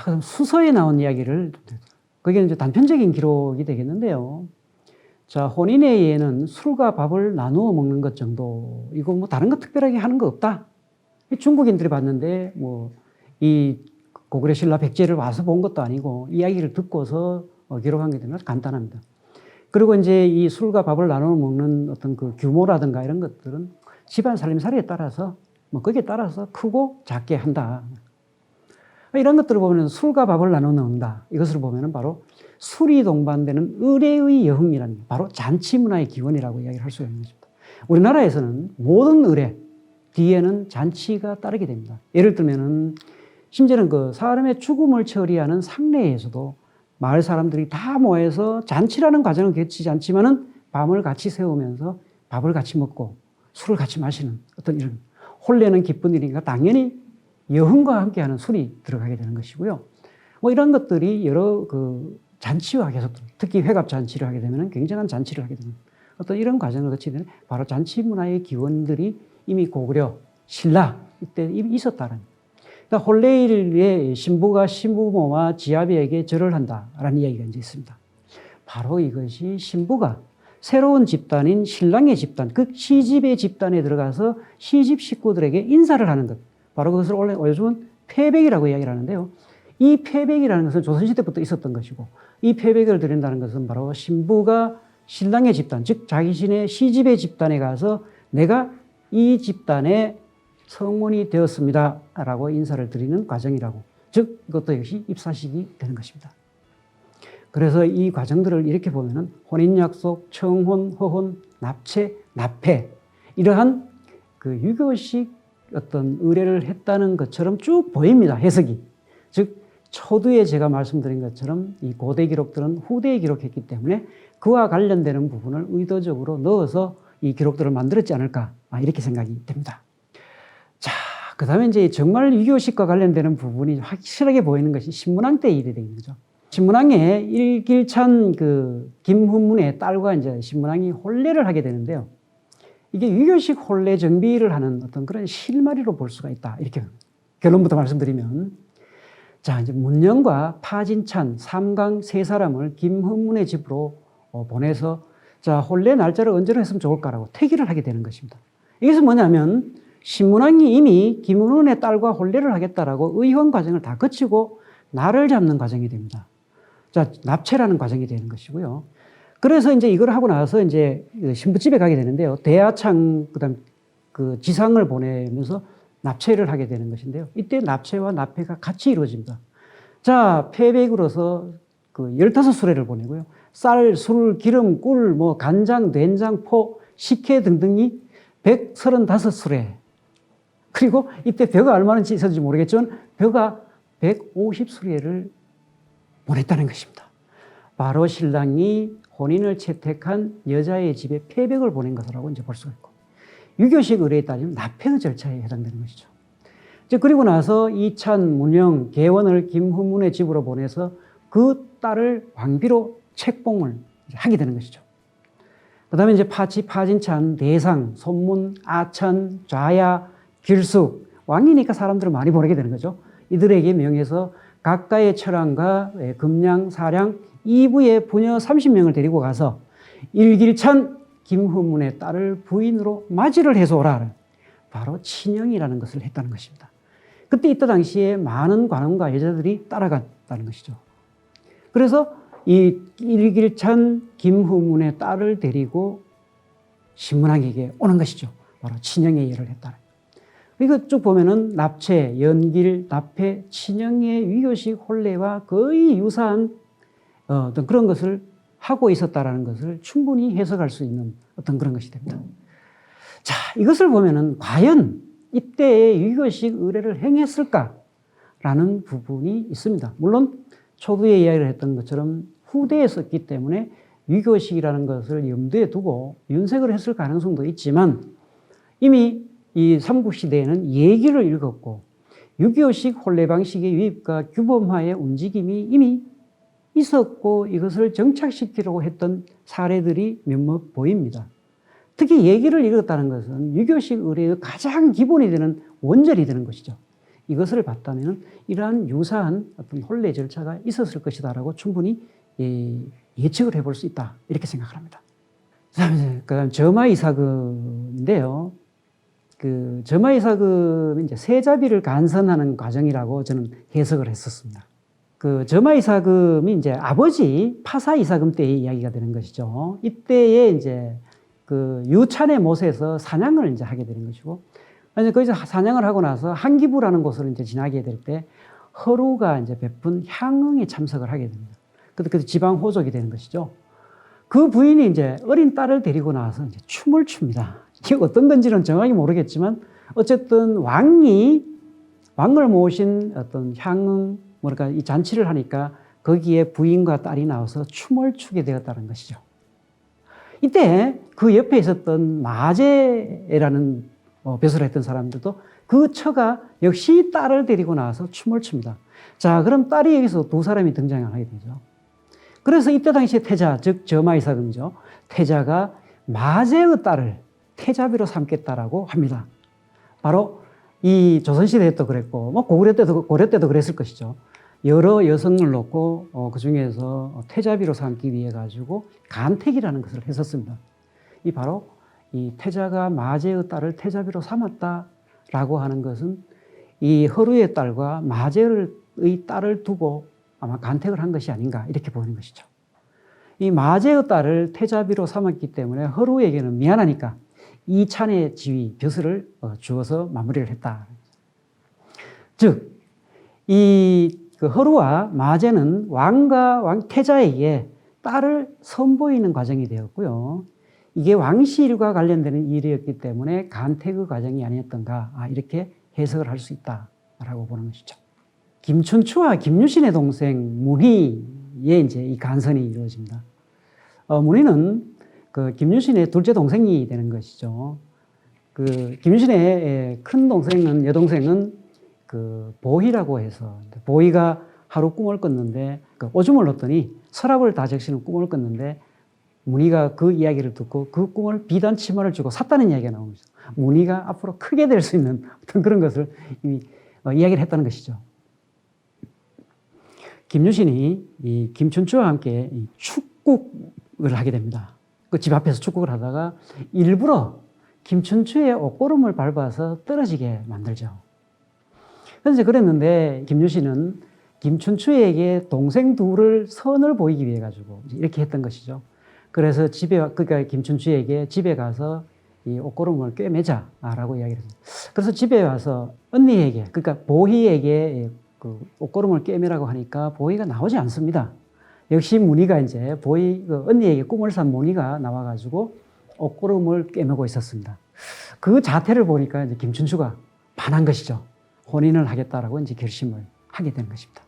그럼 수서에 나온 이야기를, 그게 이제 단편적인 기록이 되겠는데요. 자, 혼인의 예는 술과 밥을 나누어 먹는 것 정도, 이거 뭐 다른 거 특별하게 하는 거 없다. 중국인들이 봤는데, 뭐, 이 고구려 신라 백제를 와서 본 것도 아니고, 이야기를 듣고서 기록한 게 되면 간단합니다. 그리고 이제 이 술과 밥을 나누어 먹는 어떤 그 규모라든가 이런 것들은 집안 살림살이에 따라서, 뭐, 거기에 따라서 크고 작게 한다. 이런 것들을 보면 술과 밥을 나누어 먹는다. 이것을 보면 바로 술이 동반되는 의례의 여흥이라는 게 바로 잔치 문화의 기원이라고 이야기를 할 수가 있는 것입니다. 우리나라에서는 모든 의례 뒤에는 잔치가 따르게 됩니다. 예를 들면은 심지어는 그 사람의 죽음을 처리하는 상례에서도 마을 사람들이 다 모여서 잔치라는 과정을 거치지 않지만은 밤을 같이 세우면서 밥을 같이 먹고 술을 같이 마시는 어떤 이런 혼례는 기쁜 일이니까 당연히 여흥과 함께하는 술이 들어가게 되는 것이고요. 뭐 이런 것들이 여러 그 잔치와 계속, 특히 회갑 잔치를 하게 되면 굉장한 잔치를 하게 되는 어떤 이런 과정을 거치게 되는 바로 잔치 문화의 기원들이 이미 고구려, 신라 이때 이미 있었다는. 그러니까 혼례일에 신부가 신부모와 지아비에게 절을 한다라는 이야기가 이제 있습니다. 바로 이것이 신부가 새로운 집단인 신랑의 집단, 그 시집의 집단에 들어가서 시집 식구들에게 인사를 하는 것. 바로 그것을 원래 요즘은 패백이라고 이야기를 하는데요. 이 패백이라는 것은 조선시대부터 있었던 것이고, 이 패백을 드린다는 것은 바로 신부가 신랑의 집단, 즉 자기신의 시집의 집단에 가서 내가 이 집단의 성문이 되었습니다 라고 인사를 드리는 과정이라고, 즉 이것도 역시 입사식이 되는 것입니다. 그래서 이 과정들을 이렇게 보면은 혼인약속, 청혼, 허혼, 납체, 납폐, 이러한 그 유교식 어떤 의례를 했다는 것처럼 쭉 보입니다. 해석이. 즉 초두에 제가 말씀드린 것처럼 이 고대 기록들은 후대에 기록했기 때문에 그와 관련되는 부분을 의도적으로 넣어서 이 기록들을 만들었지 않을까, 이렇게 생각이 됩니다. 자, 그 다음에 이제 정말 유교식과 관련되는 부분이 확실하게 보이는 것이 신문왕 때 일이 되는 거죠. 신문왕에 일길찬 그 김훈문의 딸과 이제 신문왕이 혼례를 하게 되는데요. 이게 유교식 혼례 정비를 하는 어떤 그런 실마리로 볼 수가 있다. 이렇게 결론부터 말씀드리면, 자, 이제 문영과 파진찬, 삼강 세 사람을 김훈문의 집으로 보내서 자, 혼례 날짜를 언제로 했으면 좋을까라고 태기를 하게 되는 것입니다. 이것은 뭐냐면 신문왕이 이미 김훈문의 딸과 혼례를 하겠다라고 의혼 과정을 다 거치고 날을 잡는 과정이 됩니다. 자, 납체라는 과정이 되는 것이고요. 그래서 이제 이걸 하고 나서 이제 신부집에 가게 되는데요. 대하창, 그다음 그 지상을 보내면서 납체를 하게 되는 것인데요. 이때 납체와 납폐가 같이 이루어집니다. 자, 패백으로서 그 15수레를 보내고요. 쌀, 술, 기름, 꿀, 뭐 간장, 된장, 포, 식혜 등등이 135수레. 그리고 이때 벼가 얼마나 있었는지 모르겠지만 벼가 150수레를 보냈다는 것입니다. 바로 신랑이 혼인을 채택한 여자의 집에 패백을 보낸 것이라고 이제 볼 수가 있고, 유교식 의례에 따지면 납폐의 절차에 해당되는 것이죠. 이제 그리고 나서 이찬, 문영, 계원을 김훈문의 집으로 보내서 그 딸을 왕비로 책봉을 하게 되는 것이죠. 그 다음에 이제 파진찬, 대상, 손문, 아찬, 좌야, 길숙, 왕이니까 사람들을 많이 보내게 되는 거죠. 이들에게 명해서 각가의 철왕과 금량, 사량, 이부의 부녀 30명을 데리고 가서 일길찬 김훈문의 딸을 부인으로 맞이를 해서 오라. 바로 친형이라는 것을 했다는 것입니다. 그때 이때 당시에 많은 관원과 여자들이 따라갔다는 것이죠. 그래서 이 일길찬 김훈문의 딸을 데리고 신문왕에게 오는 것이죠. 바로 친형의 예를 했다. 이거 쭉 보면은 납체, 연길, 납폐, 친형의 유교식 혼례와 거의 유사한 어떤 그런 것을 하고 있었다라는 것을 충분히 해석할 수 있는 어떤 그런 것이 됩니다. 자, 이것을 보면은 과연 이때의 유교식 의례를 행했을까라는 부분이 있습니다. 물론 초두에 이야기를 했던 것처럼 후대에 썼기 때문에 유교식이라는 것을 염두에 두고 윤색을 했을 가능성도 있지만 이미 이 삼국시대에는 예기를 읽었고 유교식 혼례 방식의 유입과 규범화의 움직임이 이미 있었고 이것을 정착시키려고 했던 사례들이 몇몇 보입니다. 특히 예기를 읽었다는 것은 유교식 의례의 가장 기본이 되는 원전이 되는 것이죠. 이것을 봤다면 이러한 유사한 어떤 혼례 절차가 있었을 것이다라고 충분히 예측을 해볼 수 있다 이렇게 생각을 합니다. 그다음 점화이사금인데요. 그 점화이사금이 이제 세자비를 간선하는 과정이라고 저는 해석을 했었습니다. 그 점화이사금이 이제 아버지 파사이사금 때의 이야기가 되는 것이죠. 이때에 이제 그 유찬의 못에서 사냥을 이제 하게 되는 것이고, 거기서 사냥을 하고 나서 한기부라는 곳을 이제 지나게 될 때 허루가 이제 베푼 향응에 참석을 하게 됩니다. 그때 지방 호족이 되는 것이죠. 그 부인이 이제 어린 딸을 데리고 나와서 이제 춤을 춥니다. 이게 어떤 건지는 정확히 모르겠지만 어쨌든 왕을 모신 어떤 향응, 뭐랄까 이 잔치를 하니까 거기에 부인과 딸이 나와서 춤을 추게 되었다는 것이죠. 이때 그 옆에 있었던 마제라는 벼슬을 했던 사람들도 그 처가 역시 딸을 데리고 나와서 춤을 춥니다. 자, 그럼 딸이 여기서 두 사람이 등장을 하게 되죠. 그래서 이때 당시에 태자, 즉 점화이사금이죠. 태자가 마제의 딸을 태자비로 삼겠다라고 합니다. 바로 이 조선시대에도 그랬고, 뭐 고려 때도 그랬을 것이죠. 여러 여성을 놓고 그 중에서 태자비로 삼기 위해 가지고 간택이라는 것을 했었습니다. 이 바로 이 태자가 마제의 딸을 태자비로 삼았다라고 하는 것은 이 허루의 딸과 마제의 딸을 두고 아마 간택을 한 것이 아닌가 이렇게 보이는 것이죠. 이 마제의 딸을 태자비로 삼았기 때문에 허루에게는 미안하니까 이찬의 지위, 벼슬을 주어서 마무리를 했다. 즉, 그 허루와 마제는 왕과 태자에게 딸을 선보이는 과정이 되었고요. 이게 왕실과 관련되는 일이었기 때문에 간택의 과정이 아니었던가 이렇게 해석을 할 수 있다라고 보는 것이죠. 김춘추와 김유신의 동생 문희의 이제 이 간선이 이루어집니다. 문희는 그 김유신의 둘째 동생이 되는 것이죠. 그 김유신의 큰 동생은 여동생은 그 보희라고 해서 보희가 하루 꿈을 꿨는데 그 오줌을 넣었더니 서랍을 다 적시는 꿈을 꿨는데 문희가 그 이야기를 듣고 그 꿈을 비단 치마를 주고 샀다는 이야기가 나옵니다. 문희가 앞으로 크게 될 수 있는 어떤 그런 것을 이미 이야기를 했다는 것이죠. 김유신이 이 김춘추와 함께 축국을 하게 됩니다. 그 집 앞에서 축국을 하다가 일부러 김춘추의 옷고름을 밟아서 떨어지게 만들죠. 그래서 그랬는데 김유신은 김춘추에게 동생 둘을 선을 보이기 위해 가지고 이렇게 했던 것이죠. 그래서 그러니까 김춘추에게 집에 가서 이 옷고름을 꿰매자라고 이야기를 했습니다. 그래서 집에 와서 언니에게, 그러니까 보희에게 그 옷고름을 꿰매라고 하니까 보희가 나오지 않습니다. 역시 문희가 이제 언니에게 꿈을 산 문희가 나와가지고 옷고름을 꿰매고 있었습니다. 그 자태를 보니까 이제 김춘추가 반한 것이죠. 혼인을 하겠다라고 이제 결심을 하게 된 것입니다.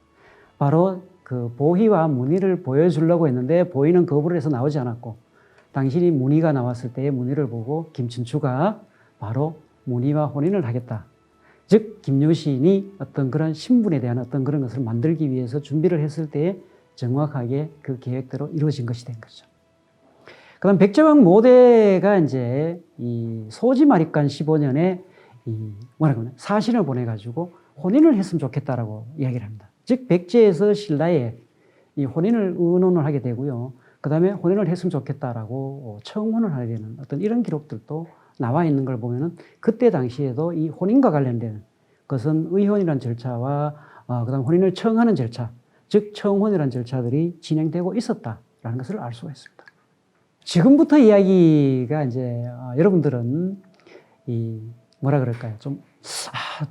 바로 그 보희와 문희를 보여주려고 했는데 보희는 거부를 해서 나오지 않았고, 당신이 문희가 나왔을 때의 문희를 보고 김춘추가 바로 문희와 혼인을 하겠다. 즉 김유신이 어떤 그런 신분에 대한 어떤 그런 것을 만들기 위해서 준비를 했을 때에 정확하게 그 계획대로 이루어진 것이 된 거죠. 그다음 백제왕 모대가 이제 이 소지마립간 15년에 사신을 보내가지고 혼인을 했으면 좋겠다라고 이야기를 합니다. 즉 백제에서 신라에 이 혼인을 의논을 하게 되고요. 그 다음에 혼인을 했으면 좋겠다라고 청혼을 하게 되는 어떤 이런 기록들도 나와 있는 걸 보면은 그때 당시에도 이 혼인과 관련된 것은 의혼이라는 절차와 그다음 혼인을 청하는 절차, 즉 청혼이라는 절차들이 진행되고 있었다라는 것을 알 수가 있습니다. 지금부터 이야기가 이제 여러분들은 이 뭐라 그럴까요? 좀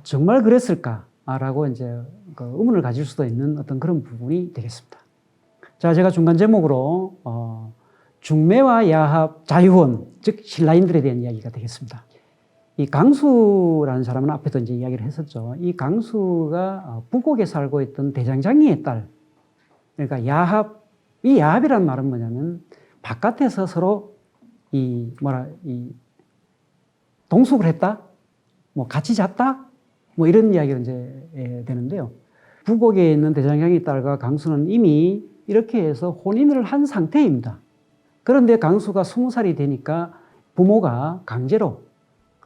정말 그랬을까라고 이제 그 의문을 가질 수도 있는 어떤 그런 부분이 되겠습니다. 자, 제가 중간 제목으로 중매와 야합, 자유혼, 즉 신라인들에 대한 이야기가 되겠습니다. 이 강수라는 사람은 앞에도 이제 이야기를 했었죠. 이 강수가 북옥에 살고 있던 대장장이의 딸. 그러니까 이 야합이라는 말은 뭐냐면 바깥에서 서로 동숙을 했다, 뭐 같이 잤다, 뭐 이런 이야기가 이제 되는데요. 북옥에 있는 대장장이 딸과 강수는 이미 이렇게 해서 혼인을 한 상태입니다. 그런데 강수가 20살이 되니까 부모가 강제로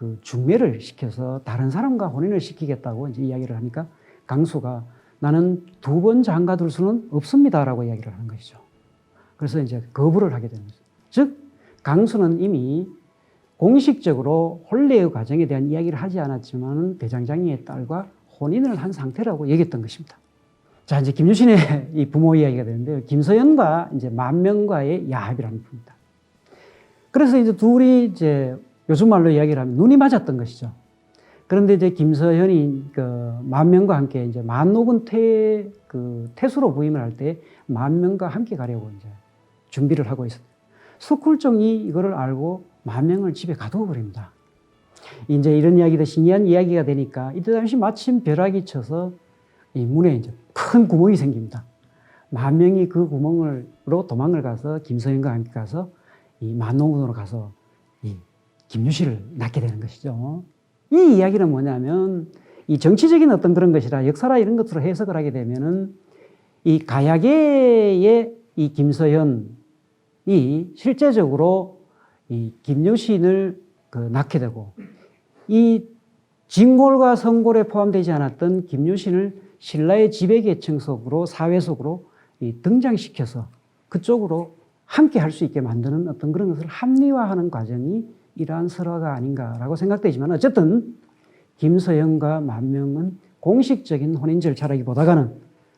그 중매를 시켜서 다른 사람과 혼인을 시키겠다고 이제 이야기를 하니까 강수가 나는 두 번 장가둘 수는 없습니다라고 이야기를 하는 것이죠. 그래서 이제 거부를 하게 되는 거죠. 즉 강수는 이미 공식적으로 혼례의 과정에 대한 이야기를 하지 않았지만 대장장이의 딸과 혼인을 한 상태라고 얘기했던 것입니다. 자, 이제 김유신의 이 부모 이야기가 되는데요. 김서연과 이제 만명과의 야합이라는 부분입니다. 그래서 이제 둘이 이제 요즘 말로 이야기를 하면 눈이 맞았던 것이죠. 그런데 이제 김서현이 그 만명과 함께 이제 만록은 태수로 부임을 할 때 만명과 함께 가려고 이제 준비를 하고 있었어요. 석굴정이 이거를 알고 만명을 집에 가두어 버립니다. 이제 이런 이야기도 신기한 이야기가 되니까 이때 당시 마침 벼락이 쳐서 이 문에 이제 큰 구멍이 생깁니다. 만명이 그 구멍으로 도망을 가서 김서현과 함께 가서 이 만록으로 가서 이 김유신을 낳게 되는 것이죠. 이 이야기는 뭐냐면 이 정치적인 어떤 그런 것이라 역사라 이런 것으로 해석을 하게 되면은 이 가야계의 이 김서현이 실제적으로 이 김유신을 낳게 되고 이 진골과 성골에 포함되지 않았던 김유신을 신라의 지배계층 속으로 사회 속으로 등장시켜서 그쪽으로 함께 할 수 있게 만드는 어떤 그런 것을 합리화하는 과정이 이러한 설화가 아닌가라고 생각되지만 어쨌든 김서연과 만명은 공식적인 혼인 절차라기보다는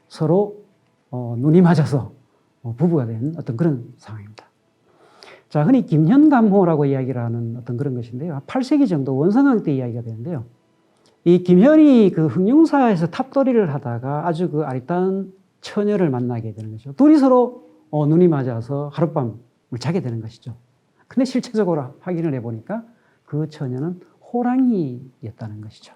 서로 눈이 맞아서 부부가 된 어떤 그런 상황입니다. 자, 흔히 김현감호라고 이야기를 하는 어떤 그런 것인데요. 8세기 정도 원성왕 때 이야기가 되는데요. 이 김현이 그 흑룡사에서 탑돌이를 하다가 아주 그 아리따운 처녀를 만나게 되는 것이죠. 둘이 서로 눈이 맞아서 하룻밤을 자게 되는 것이죠. 근데 실제적으로 확인을 해보니까 그 처녀는 호랑이였다는 것이죠.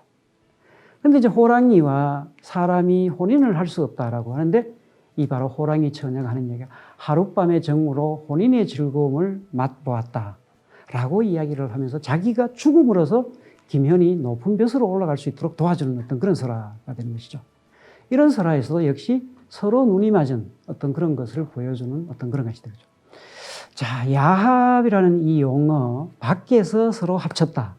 근데 이제 호랑이와 사람이 혼인을 할 수 없다라고 하는데 이 바로 호랑이 처녀가 하는 얘기가 하룻밤의 정으로 혼인의 즐거움을 맛보았다라고 이야기를 하면서 자기가 죽음으로써 김현이 높은 벼슬로 올라갈 수 있도록 도와주는 어떤 그런 설화가 되는 것이죠. 이런 설화에서도 역시 서로 눈이 맞은 어떤 그런 것을 보여주는 어떤 그런 것이 되죠. 자, 야합이라는 이 용어, 밖에서 서로 합쳤다.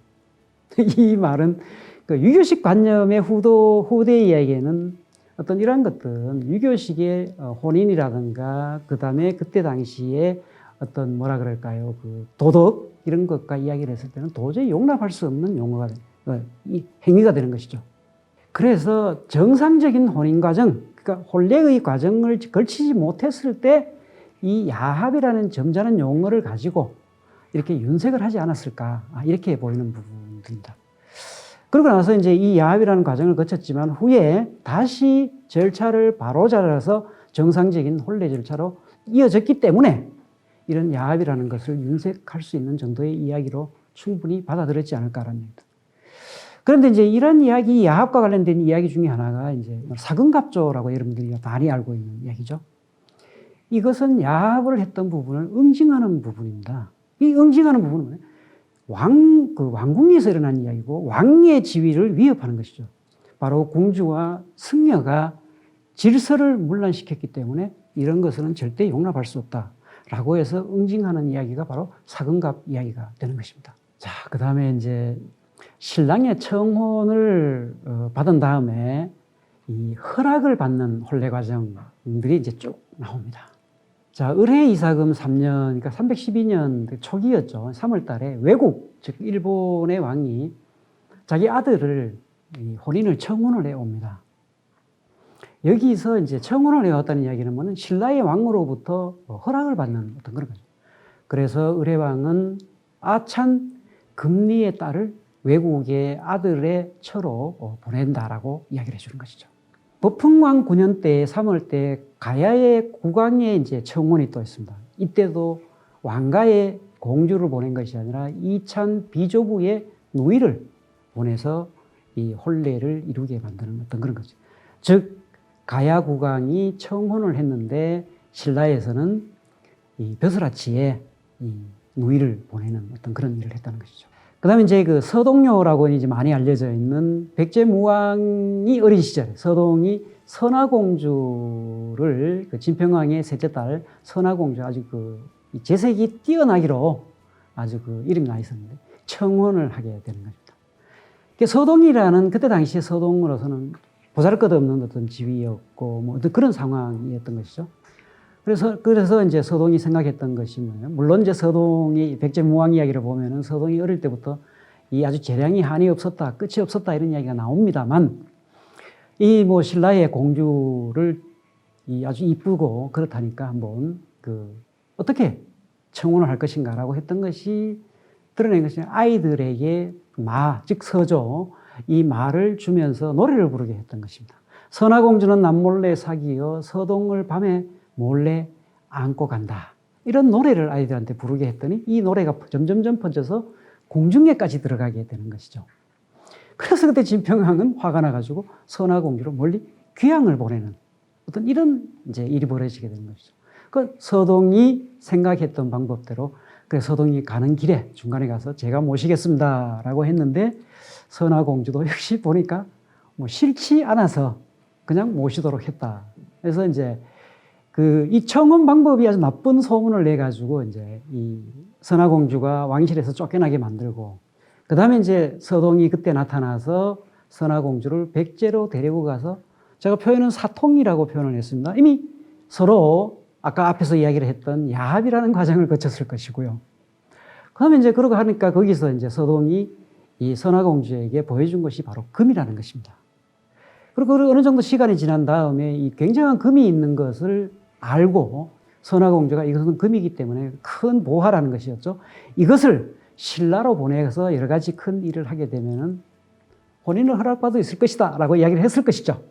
이 말은 그 유교식 관념의 후대 이야기에는 어떤 이러한 것들은 유교식의 혼인이라든가 그 다음에 그때 당시에 어떤 뭐라 그럴까요? 그 도덕 이런 것과 이야기를 했을 때는 도저히 용납할 수 없는 용어가 이 행위가 되는 것이죠. 그래서 정상적인 혼인 과정, 그러니까 혼례의 과정을 걸치지 못했을 때 이 야합이라는 점잖은 용어를 가지고 이렇게 윤색을 하지 않았을까 이렇게 보이는 부분들입니다. 그러고 나서 이제 이 야합이라는 과정을 거쳤지만 후에 다시 절차를 바로잡아서 정상적인 혼례 절차로 이어졌기 때문에 이런 야합이라는 것을 윤색할 수 있는 정도의 이야기로 충분히 받아들였지 않을까라는 얘기입니다. 그런데 이제 이런 이야기, 야합과 관련된 이야기 중에 하나가 이제 사근갑조라고 여러분들이 많이 알고 있는 이야기죠. 이것은 야합을 했던 부분을 응징하는 부분입니다. 이 응징하는 부분은 왕궁에서 일어난 이야기고 왕의 지위를 위협하는 것이죠. 바로 공주와 승려가 질서를 문란시켰기 때문에 이런 것은 절대 용납할 수 없다라고 해서 응징하는 이야기가 바로 사근갑 이야기가 되는 것입니다. 자, 그 다음에 이제 신랑의 청혼을 받은 다음에 이 허락을 받는 혼례 과정들이 이제 쭉 나옵니다. 자, 을해 이사금 3년, 그러니까 312년 초기였죠. 3월 달에 외국, 즉 일본의 왕이 자기 아들을 혼인을 청혼을 해옵니다. 여기서 이제 청혼을 해왔다는 이야기는 뭐는 신라의 왕으로부터 허락을 받는 어떤 그런 거죠. 그래서 을해왕은 아찬 금리의 딸을 외국의 아들의 처로 보낸다라고 이야기를 해주는 것이죠. 법흥왕 9년 때 3월 때 가야의 국왕의 이제 청혼이 또 있습니다. 이때도 왕가의 공주를 보낸 것이 아니라 이찬 비조부의 누이를 보내서 이 혼례를 이루게 만드는 어떤 그런 거죠. 즉 가야 국왕이 청혼을 했는데 신라에서는 이 벼슬아치에 이 누이를 보내는 어떤 그런 일을 했다는 것이죠. 그 다음에 이제 그 서동요라고 이제 많이 알려져 있는 백제무왕이 어린 시절에 서동이 선화공주를 그 진평왕의 셋째 딸 선화공주 아주 그 재색이 뛰어나기로 아주 그 이름이 나 있었는데 청혼을 하게 되는 겁니다. 서동이라는 그때 당시에 서동으로서는 보잘것없는 어떤 지위였고 뭐 어떤 그런 상황이었던 것이죠. 그래서 이제 서동이 생각했던 것이 뭐예요? 물론 이제 서동이 백제무왕 이야기를 보면은 서동이 어릴 때부터 이 아주 재량이 한이 없었다, 끝이 없었다 이런 이야기가 나옵니다만 이 뭐 신라의 공주를 이 아주 이쁘고 그렇다니까 한번 어떻게 청혼을 할 것인가라고 했던 것이 드러낸 것이 아이들에게 즉 서조 이 말을 주면서 노래를 부르게 했던 것입니다. 선화공주는 남몰래 사귀어 서동을 밤에 몰래 안고 간다. 이런 노래를 아이들한테 부르게 했더니 이 노래가 점점점 퍼져서 공중에까지 들어가게 되는 것이죠. 그래서 그때 진평왕은 화가 나가지고 선화공주를 멀리 귀향을 보내는 어떤 이런 이제 일이 벌어지게 되는 것이죠. 그 서동이 생각했던 방법대로 그 서동이 가는 길에 중간에 가서 제가 모시겠습니다라고 했는데 선화공주도 역시 보니까 뭐 싫지 않아서 그냥 모시도록 했다. 그래서 이제 이 청혼 방법이 아주 나쁜 소문을 내 가지고 이제 이 선화공주가 왕실에서 쫓겨나게 만들고 그 다음에 이제 서동이 그때 나타나서 선화공주를 백제로 데리고 가서 제가 표현은 사통이라고 표현을 했습니다. 이미 서로 아까 앞에서 이야기를 했던 야합이라는 과정을 거쳤을 것이고요. 그 다음에 이제 그러고 하니까 거기서 이제 서동이 이 선화공주에게 보여준 것이 바로 금이라는 것입니다. 그리고 어느 정도 시간이 지난 다음에 이 굉장한 금이 있는 것을 알고 선화공주가 이것은 금이기 때문에 큰 보화라는 것이었죠. 이것을 신라로 보내서 여러 가지 큰 일을 하게 되면은 혼인을 허락받을 수 있을 것이다 라고 이야기를 했을 것이죠.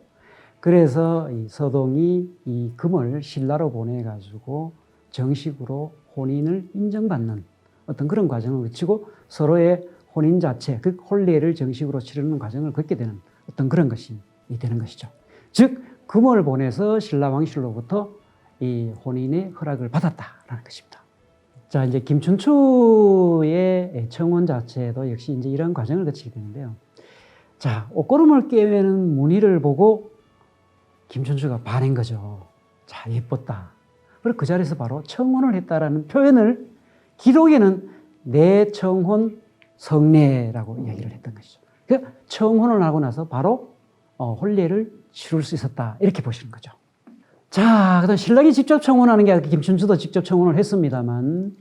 그래서 이 서동이 이 금을 신라로 보내가지고 정식으로 혼인을 인정받는 어떤 그런 과정을 거치고 서로의 혼인 자체, 그 혼례를 정식으로 치르는 과정을 겪게 되는 어떤 그런 것이 되는 것이죠. 즉, 금을 보내서 신라 왕실로부터 이 혼인의 허락을 받았다라는 것입니다. 자, 이제 김춘추의 청혼 자체도 역시 이제 이런 과정을 거치게 되는데요. 자, 옷걸음을 꿰매는 무늬를 보고 김춘추가 반한 거죠. 자, 예뻤다. 그리고 그 자리에서 바로 청혼을 했다라는 표현을 기록에는 내 청혼 성례라고 이야기를 했던 것이죠. 그러니까 청혼을 하고 나서 바로 혼례를 치룰 수 있었다. 이렇게 보시는 거죠. 자, 그다음 신랑이 직접 청혼하는 게 아니라 김춘추도 직접 청혼을 했습니다만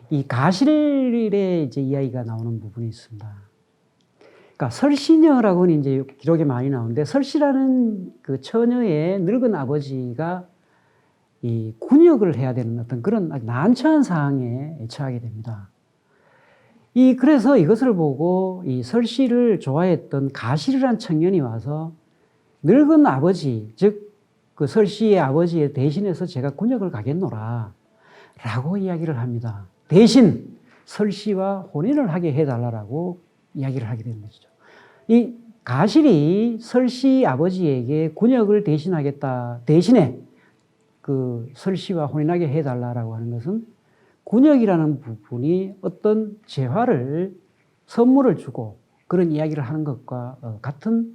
이 가실의 이제 이야기가 나오는 부분이 있습니다. 그러니까 설시녀라고는 이제 기록에 많이 나오는데 설시라는 그 처녀의 늙은 아버지가 이 군역을 해야 되는 어떤 그런 난처한 상황에 처하게 됩니다. 그래서 이것을 보고 이 설시를 좋아했던 가실이라는 청년이 와서 늙은 아버지, 즉 그 설시의 아버지에 대신해서 제가 군역을 가겠노라 라고 이야기를 합니다. 대신 설시와 혼인을 하게 해달라고 이야기를 하게 되는 것이죠. 이 가실이 설시 아버지에게 군역을 대신하겠다 대신에 그 설시와 혼인하게 해달라고 하는 것은 군역이라는 부분이 어떤 재화를 선물을 주고 그런 이야기를 하는 것과 같은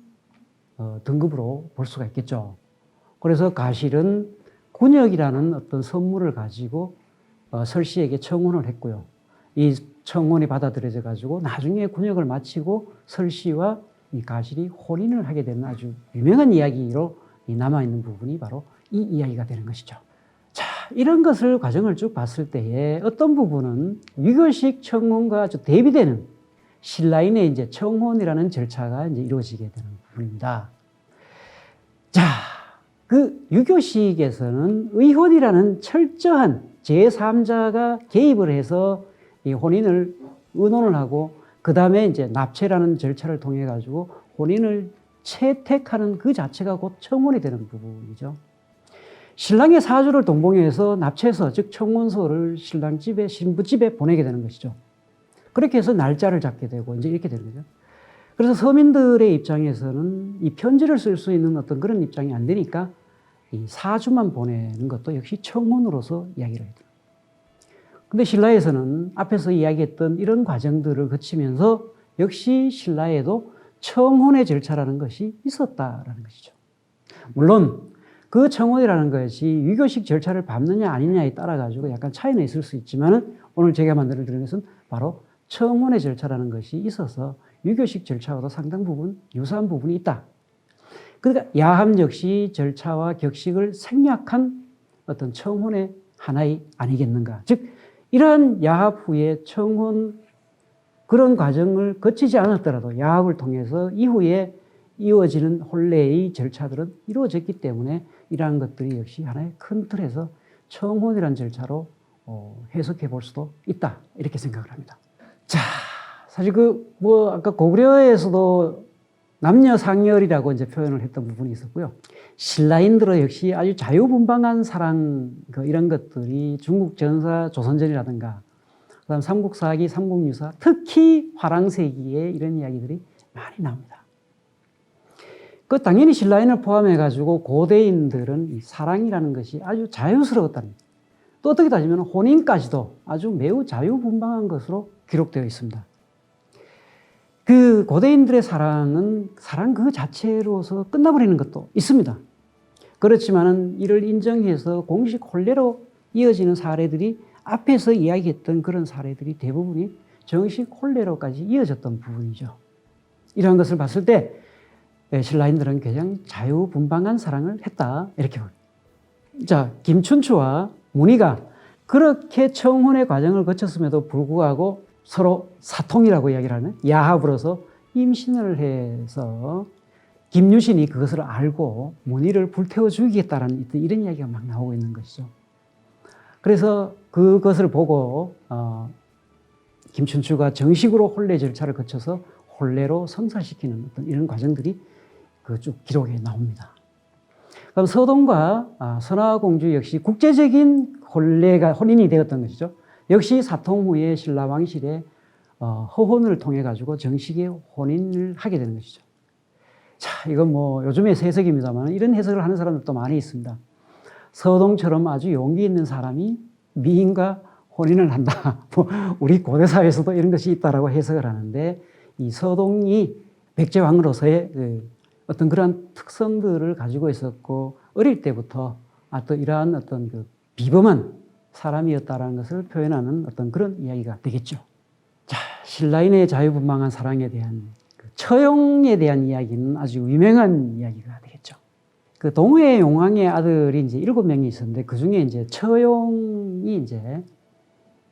등급으로 볼 수가 있겠죠. 그래서 가실은 군역이라는 어떤 선물을 가지고 설시에게 청혼을 했고요. 이 청혼이 받아들여져 가지고 나중에 군역을 마치고 설시와 이 가실이 혼인을 하게 되는 아주 유명한 이야기로 남아있는 부분이 바로 이 이야기가 되는 것이죠. 자, 이런 것을 과정을 쭉 봤을 때에 어떤 부분은 유교식 청혼과 아주 대비되는 신라인의 이제 청혼이라는 절차가 이제 이루어지게 되는 부분입니다. 자, 그 유교식에서는 의혼이라는 철저한 제3자가 개입을 해서 이 혼인을 의논을 하고 그 다음에 이제 납체라는 절차를 통해 가지고 혼인을 채택하는 그 자체가 곧 청혼이 되는 부분이죠. 신랑의 사주를 동봉해서 납체서 즉 청혼서를 신랑 집에 신부 집에 보내게 되는 것이죠. 그렇게 해서 날짜를 잡게 되고 이제 이렇게 되는 거죠. 그래서 서민들의 입장에서는 이 편지를 쓸 수 있는 어떤 그런 입장이 안 되니까 이 사주만 보내는 것도 역시 청혼으로서 이야기를 해요. 근데 신라에서는 앞에서 이야기했던 이런 과정들을 거치면서 역시 신라에도 청혼의 절차라는 것이 있었다라는 것이죠. 물론 그 청혼이라는 것이 유교식 절차를 밟느냐 아니냐에 따라 가지고 약간 차이는 있을 수 있지만 오늘 제가 만들어드리는 것은 바로 청혼의 절차라는 것이 있어서 유교식 절차와도 상당 부분 유사한 부분이 있다. 그러니까 야합 역시 절차와 격식을 생략한 어떤 청혼의 하나의 아니겠는가. 즉 이러한 야합 후에 청혼 그런 과정을 거치지 않았더라도 야합을 통해서 이후에 이루어지는 혼례의 절차들은 이루어졌기 때문에 이러한 것들이 역시 하나의 큰 틀에서 청혼이라는 절차로 해석해 볼 수도 있다. 이렇게 생각을 합니다. 자, 사실 아까 고구려에서도 남녀상열이라고 이제 표현을 했던 부분이 있었고요. 신라인들은 역시 아주 자유분방한 사랑, 이런 것들이 중국 전사 조선전이라든가, 그 다음 삼국사기, 삼국유사, 특히 화랑세기에 이런 이야기들이 많이 나옵니다. 당연히 신라인을 포함해가지고 고대인들은 이 사랑이라는 것이 아주 자유스러웠다는, 또 어떻게 따지면 혼인까지도 아주 매우 자유분방한 것으로 기록되어 있습니다. 그 고대인들의 사랑은 사랑 그 자체로서 끝나버리는 것도 있습니다. 그렇지만은 이를 인정해서 공식 혼례로 이어지는 사례들이 앞에서 이야기했던 그런 사례들이 대부분이 정식 혼례로까지 이어졌던 부분이죠. 이러한 것을 봤을 때 신라인들은 가장 자유분방한 사랑을 했다. 이렇게 봅니다. 자, 김춘추와 문희가 그렇게 청혼의 과정을 거쳤음에도 불구하고 서로 사통이라고 이야기를 하는 야합으로서 임신을 해서 김유신이 그것을 알고 문희를 불태워 죽이겠다라는 이런 이야기가 막 나오고 있는 것이죠. 그래서 그것을 보고 김춘추가 정식으로 혼례 절차를 거쳐서 혼례로 성사시키는 어떤 이런 과정들이 쭉 기록에 나옵니다. 그럼 서동과 선화공주 역시 국제적인 혼인이 되었던 것이죠. 역시 사통 후에 신라 왕실의 허혼을 통해 가지고 정식의 혼인을 하게 되는 것이죠. 자, 이건 요즘의 해석입니다만 이런 해석을 하는 사람들도 많이 있습니다. 서동처럼 아주 용기 있는 사람이 미인과 혼인을 한다. 우리 고대 사회에서도 이런 것이 있다라고 해석을 하는데, 이 서동이 백제왕으로서의 어떤 그러한 특성들을 가지고 있었고 어릴 때부터 또 이러한 어떤 비범한 사람이었다라는 것을 표현하는 어떤 그런 이야기가 되겠죠. 자, 신라인의 자유분방한 사랑에 대한 처용에 대한 이야기는 아주 유명한 이야기가 되겠죠. 동해 용왕의 아들이 이제 7명이 있었는데 그 중에 이제 처용이 이제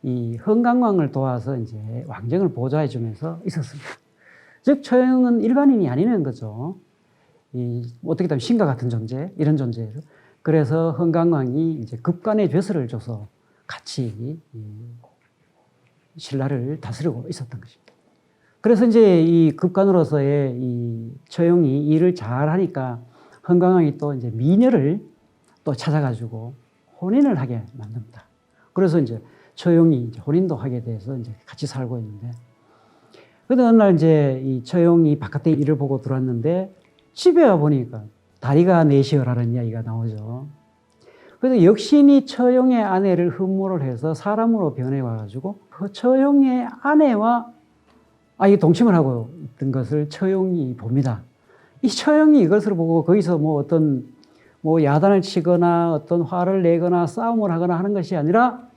이 흥강왕을 도와서 이제 왕정을 보좌해 주면서 있었습니다. 즉 처용은 일반인이 아니는 거죠. 어떻게 보면 신과 같은 존재, 이런 존재예요. 그래서 흥강왕이 이제 급간의 죄서를 줘서 같이 신라를 다스리고 있었던 것입니다. 그래서 이제 이 급간으로서의 이 처용이 일을 잘 하니까 흥강왕이 또 이제 미녀를 또 찾아가지고 혼인을 하게 만듭니다. 그래서 이제 처용이 이제 혼인도 하게 돼서 이제 같이 살고 있는데, 그런데 어느 날 이제 이 처용이 바깥에 일을 보고 들어왔는데 집에 와 보니까 다리가 넷이어라는 이야기가 나오죠. 그래서 역신이 처용의 아내를 흠모를 해서 사람으로 변해 와가지고 그 처용의 아내와 동침을 하고 있던 것을 처용이 봅니다. 이 처용이 이것을 보고 거기서 어떤 야단을 치거나 어떤 화를 내거나 싸움을 하거나 하는 것이 아니라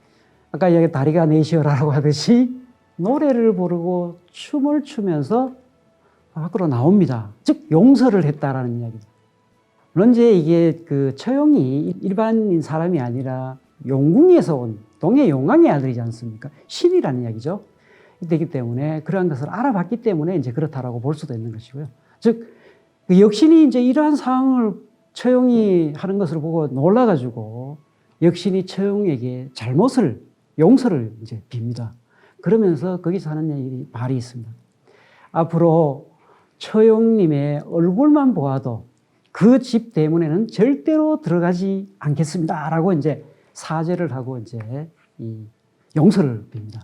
아까 여기 다리가 넷이어라라고 하듯이 노래를 부르고 춤을 추면서 밖으로 나옵니다. 즉 용서를 했다라는 이야기입니다. 물론 이제 이게 처용이 일반인 사람이 아니라 용궁에서 온 동해 용왕의 아들이지 않습니까? 신이라는 이야기죠. 되기 때문에 그러한 것을 알아봤기 때문에 이제 그렇다라고 볼 수도 있는 것이고요. 즉 역신이 이제 이러한 상황을 처용이 하는 것을 보고 놀라가지고 역신이 처용에게 용서를 이제 빕니다. 그러면서 거기서 하는 말이 있습니다. 앞으로 처용님의 얼굴만 보아도 그 집 대문에는 절대로 들어가지 않겠습니다라고 이제 사죄를 하고 이제 용서를 빕니다.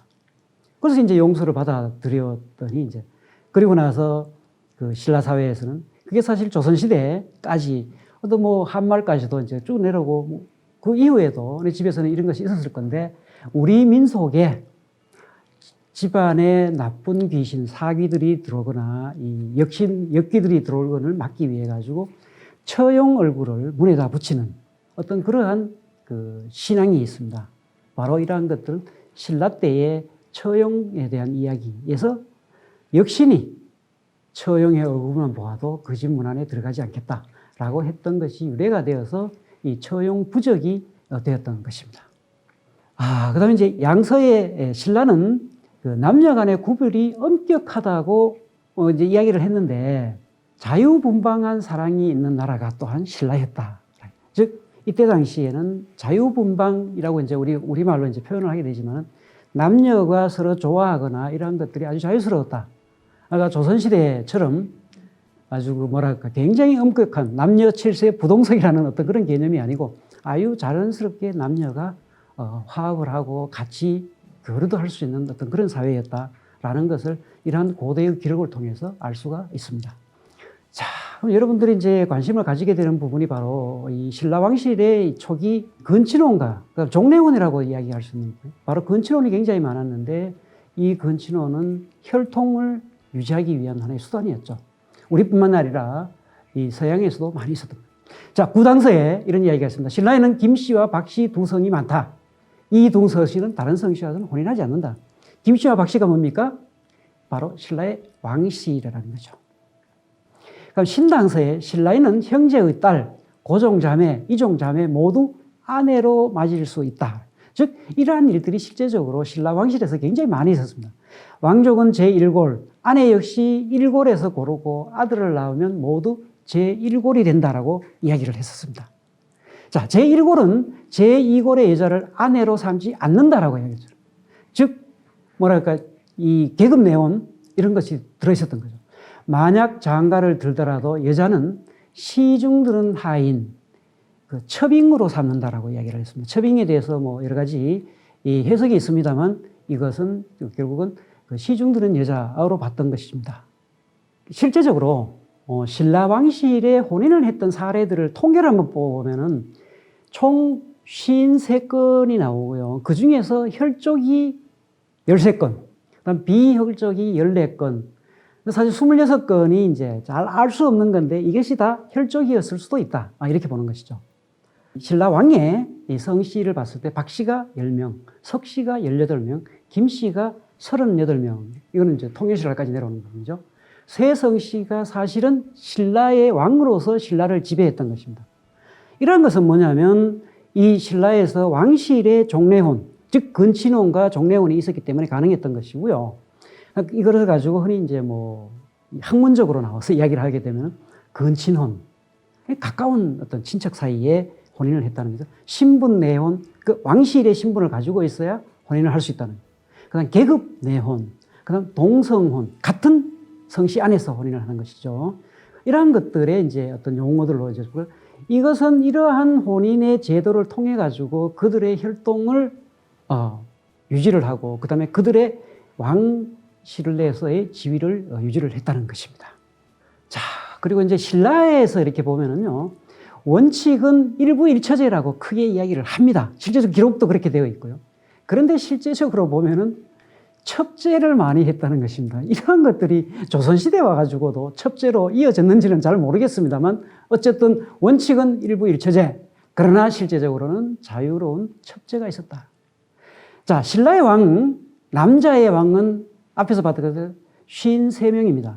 그래서 이제 용서를 받아들였더니 이제 그리고 나서 신라 사회에서는 그게 사실 조선시대까지 또 한말까지도 이제 쭉 내려오고 그 이후에도 우리 집에서는 이런 것이 있었을 건데, 우리 민속에 집안에 나쁜 귀신, 사귀들이 들어오거나 역귀들이 들어올 것을 막기 위해 가지고 처용 얼굴을 문에다 붙이는 어떤 그러한 신앙이 있습니다. 바로 이러한 것들은 신라 때의 처용에 대한 이야기에서 역신이 처용의 얼굴만 보아도 그 집 문 안에 들어가지 않겠다라고 했던 것이 유래가 되어서 이 처용 부적이 되었던 것입니다. 그 다음에 이제 양서의 신라는 그 남녀 간의 구별이 엄격하다고 이제 이야기를 했는데 자유분방한 사랑이 있는 나라가 또한 신라였다. 즉, 이때 당시에는 자유분방이라고 이제 우리말로 이제 표현을 하게 되지만 남녀가 서로 좋아하거나 이런 것들이 아주 자유스러웠다. 그러니까 조선시대처럼 아주 뭐랄까 굉장히 엄격한 남녀 칠세 부동석이라는 어떤 그런 개념이 아니고 아주 자연스럽게 남녀가 화합을 하고 같이 교류도 할 수 있는 어떤 그런 사회였다라는 것을 이러한 고대의 기록을 통해서 알 수가 있습니다. 자, 그럼 여러분들이 이제 관심을 가지게 되는 부분이 바로 이 신라 왕실의 초기 건친혼가, 그러니까 종래혼이라고 이야기할 수 있는 거예요. 바로 건친혼이 굉장히 많았는데 이 건친혼은 혈통을 유지하기 위한 하나의 수단이었죠. 우리뿐만 아니라 이 서양에서도 많이 있었던 거예요. 자, 구당서에 이런 이야기가 있습니다. 신라에는 김씨와 박씨 두 성이 많다. 이 두 서씨는 다른 성씨와는 혼인하지 않는다. 김씨와 박씨가 뭡니까? 바로 신라의 왕씨라는 거죠. 그럼 신당서에 신라에는 형제의 딸, 고종자매, 이종자매 모두 아내로 맞을 수 있다. 즉 이러한 일들이 실제적으로 신라 왕실에서 굉장히 많이 있었습니다. 왕족은 제1골, 아내 역시 1골에서 고르고 아들을 낳으면 모두 제1골이 된다라고 이야기를 했었습니다. 자, 제1골은 제2골의 여자를 아내로 삼지 않는다라고 이야기했죠. 즉 뭐랄까 이 계급 내원 이런 것이 들어있었던 거죠. 만약 장가를 들더라도 여자는 시중 드는 하인, 그 첩잉으로 삼는다라고 이야기를 했습니다. 첩잉에 대해서 뭐 여러 가지 이 해석이 있습니다만 이것은 결국은 그 시중 드는 여자로 봤던 것입니다. 실제적으로 신라 왕실에 혼인을 했던 사례들을 통계를 한번 보면은 총 53건이 나오고요. 그 중에서 혈족이 13건, 그다음 비혈족이 14건, 사실 26건이 이제 잘 알 수 없는 건데 이것이 다 혈족이었을 수도 있다. 이렇게 보는 것이죠. 신라 왕의 이 성씨를 봤을 때 박씨가 10명, 석씨가 18명, 김씨가 38명. 이거는 이제 통일신라까지 내려오는 부분이죠. 세 성씨가 사실은 신라의 왕으로서 신라를 지배했던 것입니다. 이런 것은 뭐냐면 이 신라에서 왕실의 종래혼, 즉 건친혼과 종래혼이 있었기 때문에 가능했던 것이고요. 이거를 가지고 흔히 이제 뭐 학문적으로 나와서 이야기를 하게 되면 건친혼, 가까운 어떤 친척 사이에 혼인을 했다는 거죠. 신분 내혼, 그 왕실의 신분을 가지고 있어야 혼인을 할 수 있다는 거예요. 그다음 계급 내혼, 그다음 동성혼, 같은 성씨 안에서 혼인을 하는 것이죠. 이러한 것들의 이제 어떤 용어들로 이제 이것은 이러한 혼인의 제도를 통해 가지고 그들의 혈통을 유지를 하고 그다음에 그들의 왕실 내에서의 지위를 유지를 했다는 것입니다. 자, 그리고 이제 신라에서 이렇게 보면은요. 원칙은 일부일처제라고 크게 이야기를 합니다. 실제적 기록도 그렇게 되어 있고요. 그런데 실제적으로 보면은 첩제를 많이 했다는 것입니다. 이러한 것들이 조선시대에 와가지고도 첩제로 이어졌는지는 잘 모르겠습니다만 어쨌든 원칙은 일부일처제, 그러나 실제적으로는 자유로운 첩제가 있었다. 자, 신라의 왕, 남자의 왕은 앞에서 봤던 것처럼 53명입니다.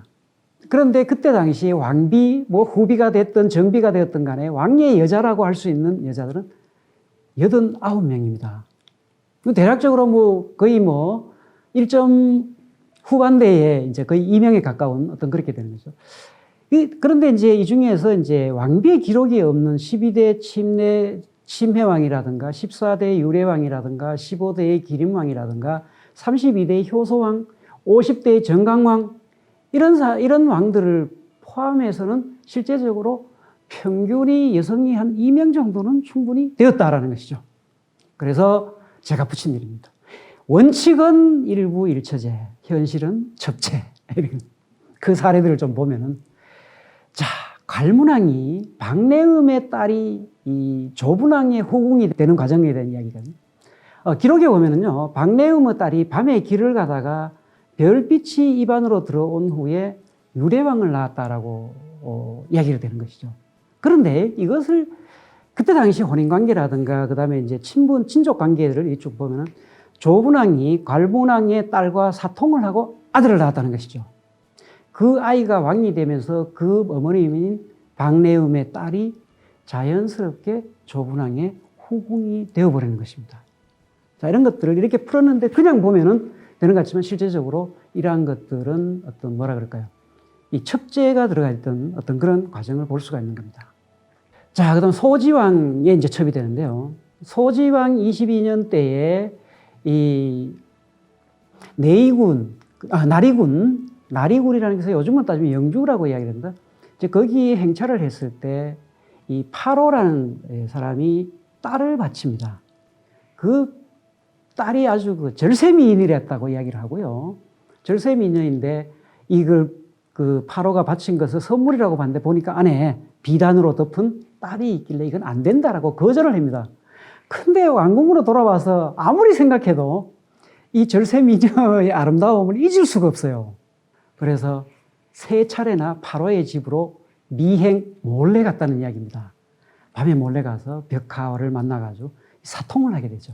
그런데 그때 당시에 왕비, 뭐 후비가 됐든 정비가 되었든 간에 왕의 여자라고 할 수 있는 여자들은 89명입니다. 대략적으로 뭐 거의 뭐 1점 후반대에 이제 거의 2명에 가까운 어떤 그렇게 되는 거죠. 그런데 이제 이 중에서 이제 왕비의 기록이 없는 12대 침해왕이라든가 14대 유래왕이라든가 15대의 기림왕이라든가 32대의 효소왕, 50대의 정강왕 이런 왕들을 포함해서는 실제적으로 평균이 여성이 한 2명 정도는 충분히 되었다라는 것이죠. 그래서 제가 붙인 일입니다. 원칙은 일부일처제, 현실은 첩제. 그 사례들을 좀 보면은 자, 갈문왕이 박내음의 딸이 이 조분왕의 후궁이 되는 과정에 대한 이야기거든요. 기록에 보면은요, 박내음의 딸이 밤에 길을 가다가 별빛이 입안으로 들어온 후에 유래왕을 낳았다라고 이야기가 되는 것이죠. 그런데 이것을 그때 당시 혼인관계라든가 그다음에 이제 친족 관계를 쭉 보면은 조분왕이 괄분왕의 딸과 사통을 하고 아들을 낳았다는 것이죠. 그 아이가 왕이 되면서 그 어머님인 박내음의 딸이 자연스럽게 조분왕의 후궁이 되어버리는 것입니다. 자, 이런 것들을 이렇게 풀었는데 그냥 보면은 되는 것 같지만 실제적으로 이러한 것들은 어떤 뭐라 그럴까요? 이 첩제가 들어가 있던 어떤 그런 과정을 볼 수가 있는 겁니다. 자, 그다음 소지왕에 이제 첩이 되는데요. 소지왕 22년 때에 이 나리군이라는 것은 요즘은 따지면 영주라고 이야기를 합니다. 이제 거기에 행차를 했을 때 이 파로라는 사람이 딸을 바칩니다. 그 딸이 아주 그 절세미인이랬다고 이야기를 하고요. 절세미인인데 이걸 그 파로가 바친 것을 선물이라고 봤는데 보니까 안에 비단으로 덮은 딸이 있길래 이건 안 된다라고 거절을 합니다. 근데 왕궁으로 돌아와서 아무리 생각해도 이 절세미녀의 아름다움을 잊을 수가 없어요. 그래서 3차례나 파로의 집으로 미행 몰래 갔다는 이야기입니다. 밤에 몰래 가서 벽화를 만나가지고 사통을 하게 되죠.